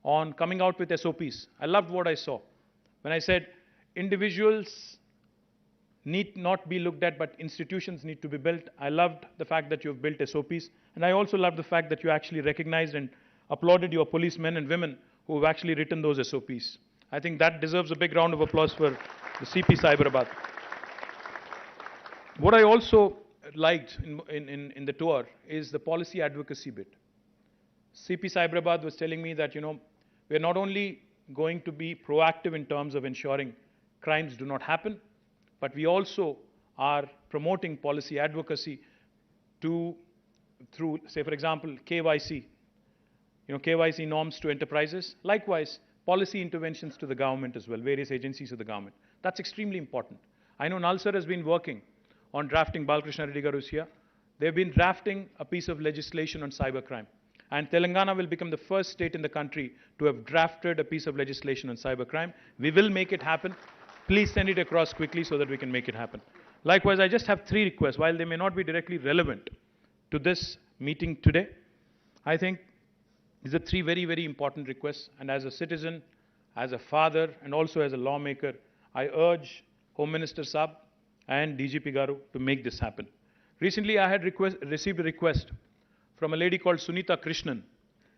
on coming out with SOPs. I loved what I saw. When I said individuals need not be looked at, but institutions need to be built. I loved the fact that you've built SOPs. And I also loved the fact that you actually recognized and applauded your policemen and women who have actually written those SOPs. I think that deserves a big round of applause for the CP Cyberabad. What I also liked in the tour is the policy advocacy bit. CP Cyberabad was telling me that, we're not only going to be proactive in terms of ensuring crimes do not happen, but we also are promoting policy advocacy through, say, for example, KYC, KYC norms to enterprises. Likewise, policy interventions to the government as well, various agencies of the government. That's extremely important. I know Nal sir has been working on drafting, Balakrishna Reddy Garu is here. They've been drafting a piece of legislation on cybercrime. And Telangana will become the first state in the country to have drafted a piece of legislation on cybercrime. We will make it happen. Please send it across quickly so that we can make it happen. Likewise, I just have 3 requests. While they may not be directly relevant to this meeting today, I think these are 3 very, very important requests. And as a citizen, as a father, and also as a lawmaker, I urge Home Minister Saab and DGP Garu to make this happen. Recently, I had received a request from a lady called Sunita Krishnan,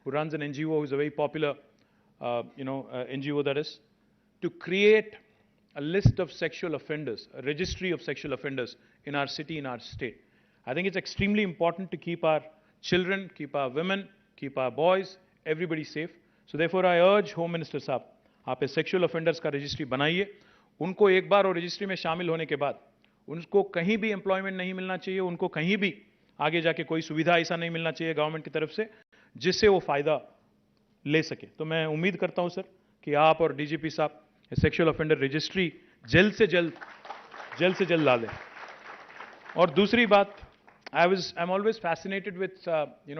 who runs an NGO, who is a very popular NGO that is, to create a list of sexual offenders, a registry of sexual offenders in our city, in our state. I think it's extremely important to keep our children, keep our women, keep our boys, everybody safe. So therefore, I urge Home Minister Saab, आप sexual offenders का registry बनाइए. उनको एक बार वो registry में शामिल होने के बाद, उनको कहीं भी employment नहीं मिलना चाहिए, उनको कहीं भी आगे जाके कोई सुविधा ऐसा नहीं मिलना चाहिए गवर्नमेंट की तरफ से जिससे वो फायदा ले सके. तो मैं उम्मीद करता हूं सर कि आप और डीजीपी साहब सेक्सुअल ऑफेंडर रजिस्ट्री जल्द से जल्द ला लें. और दूसरी बात, I'm always fascinated with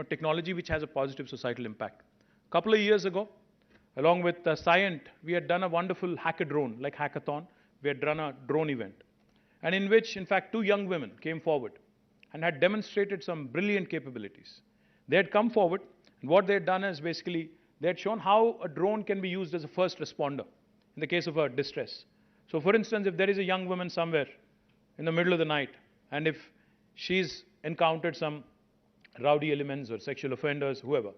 technology which has a positive societal impact. Couple of years ago, along with Scient, we had done a wonderful hackathon, like hackathon. We had done a drone event, and in which, in fact, 2 young women came forward and had demonstrated some brilliant capabilities. They had come forward, and what they had done is basically, they had shown how a drone can be used as a first responder in the case of a distress. So for instance, if there is a young woman somewhere in the middle of the night, and if she's encountered some rowdy elements or sexual offenders, whoever,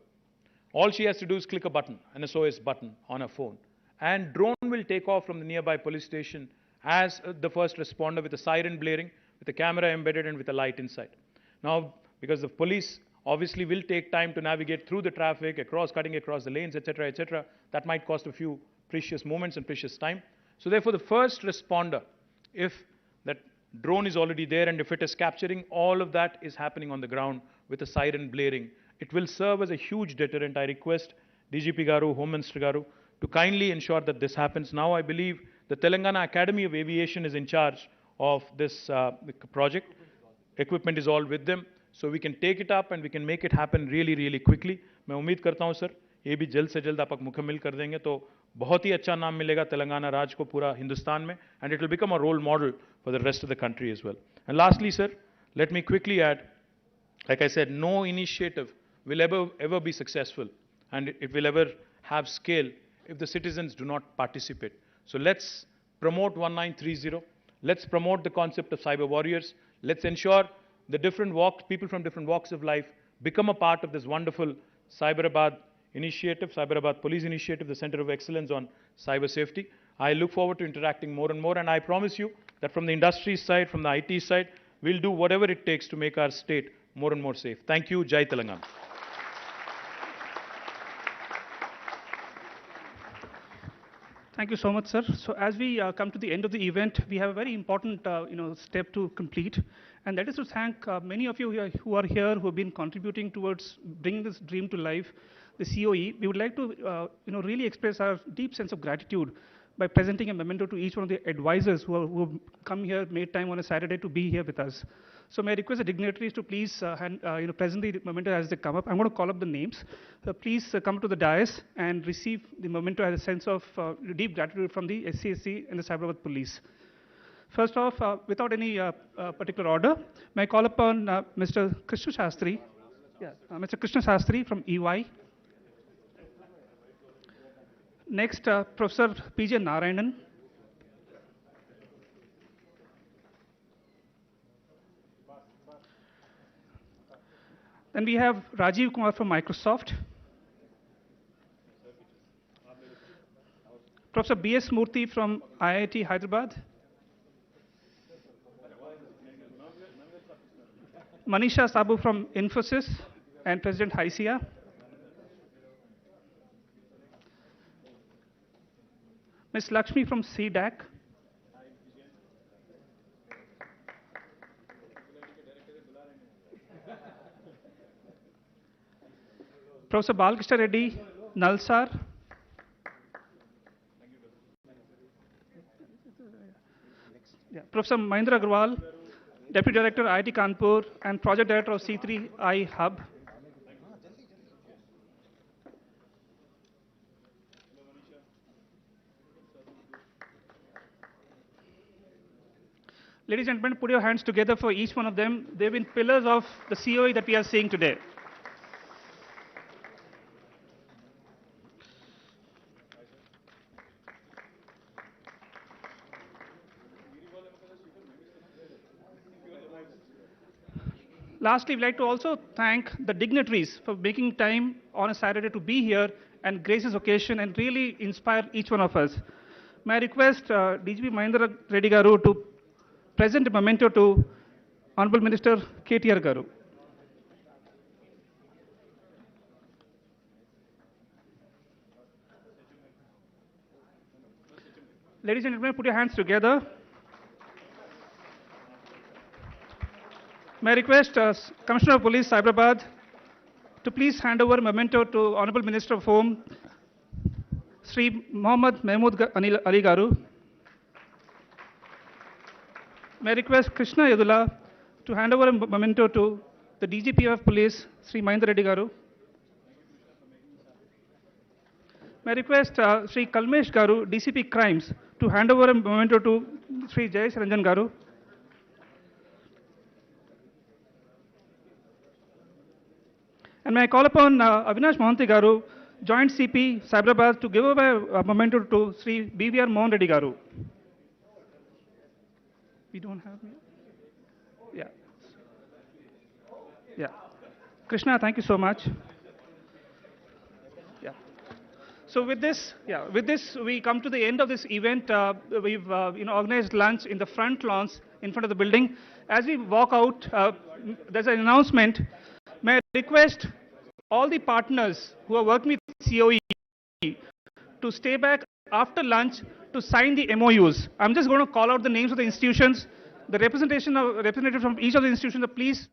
all she has to do is click a button, an SOS button on her phone, and drone will take off from the nearby police station as the first responder with a siren blaring, with a camera embedded and with a light inside. Now, because the police obviously will take time to navigate through the traffic, cutting across the lanes, etc., that might cost a few precious moments and precious time. So therefore, the first responder, if that drone is already there and if it is capturing, all of that is happening on the ground with a siren blaring. It will serve as a huge deterrent. I request DGP Garu, Home Minister Garu, to kindly ensure that this happens. Now I believe the Telangana Academy of Aviation is in charge of this project. Equipment is all with them. So we can take it up and we can make it happen really, really quickly. मैं उम्मीद करता हूँ sir, ये भी जल्द से जल्द आप मुकम्मल कर देंगे तो बहुत ही अच्छा नाम मिलेगा तेलंगाना राज्य को पूरा हिंदुस्तान में, and it will become a role model for the rest of the country as well. And lastly, sir, let me quickly add, like I said, no initiative will ever be successful and it will ever have scale if the citizens do not participate. So let's promote 1930. Let's promote the concept of cyber warriors. Let's ensure the people from different walks of life become a part of this wonderful Cyberabad initiative, Cyberabad Police Initiative, the Center of Excellence on Cyber Safety. I look forward to interacting more and more, and I promise you that from the industry side, from the IT side, we'll do whatever it takes to make our state more and more safe. Thank you. Jai Telangana. Thank you so much, sir. So as we come to the end of the event, we have a very important step to complete, and that is to thank many of you who are here, who have been contributing towards bringing this dream to life, the COE. We would like to really express our deep sense of gratitude by presenting a memento to each one of the advisors who have come here, made time on a Saturday to be here with us. So may I request the dignitaries to please present the memento as they come up. I'm going to call up the names. Please come to the dais and receive the memento as a sense of deep gratitude from the SCSC and the Cyberabad Police. First off, without any particular order, may I call upon Mr. Krishna Shastri, Mr. Krishna Shastri from EY. Next, Professor P.J. Narayanan. Then we have Rajiv Kumar from Microsoft. Professor B.S. Murthy from IIT Hyderabad. Manisha Sabu from Infosys and President HICIA. Ms. Lakshmi from CDAC. Professor Balkrishna Reddy, Nalsar. Yeah. Professor Mahindra Agrawal, Deputy Director, IIT Kanpur, and Project Director of C3I Hub. Ladies and gentlemen, put your hands together for each one of them. They've been pillars of the COE that we are seeing today. Lastly, we'd like to also thank the dignitaries for making time on a Saturday to be here and grace this occasion and really inspire each one of us. May I request DGP Mahindra Reddy Garu to present a memento to Honorable Minister KTR Garu. Ladies and gentlemen, put your hands together. May I request Commissioner of Police, Cyberabad, to please hand over a memento to Honorable Minister of Home, Sri Mahmood Ali Garu. May I request Krishna Yadula to hand over a memento to the DGP of Police, Sri Mahindra Reddy Garu. May I request Sri Kalmesh Garu, DCP Crimes, to hand over a memento to Sri Jayesh Ranjan Garu. And may I call upon Avinash Mohanty Garu, Joint CP, Cyberabad, to give away a memento to Sri BVR Mohan Reddy Garu. We don't have me? Yeah. Yeah. Krishna, thank you so much. Yeah. So with this, we come to the end of this event. We've organized lunch in the front lawns in front of the building. As we walk out, there's an announcement. May I request all the partners who are working with COE to stay back after lunch to sign the MOUs. I'm just going to call out the names of the institutions. The representative from each of the institutions, please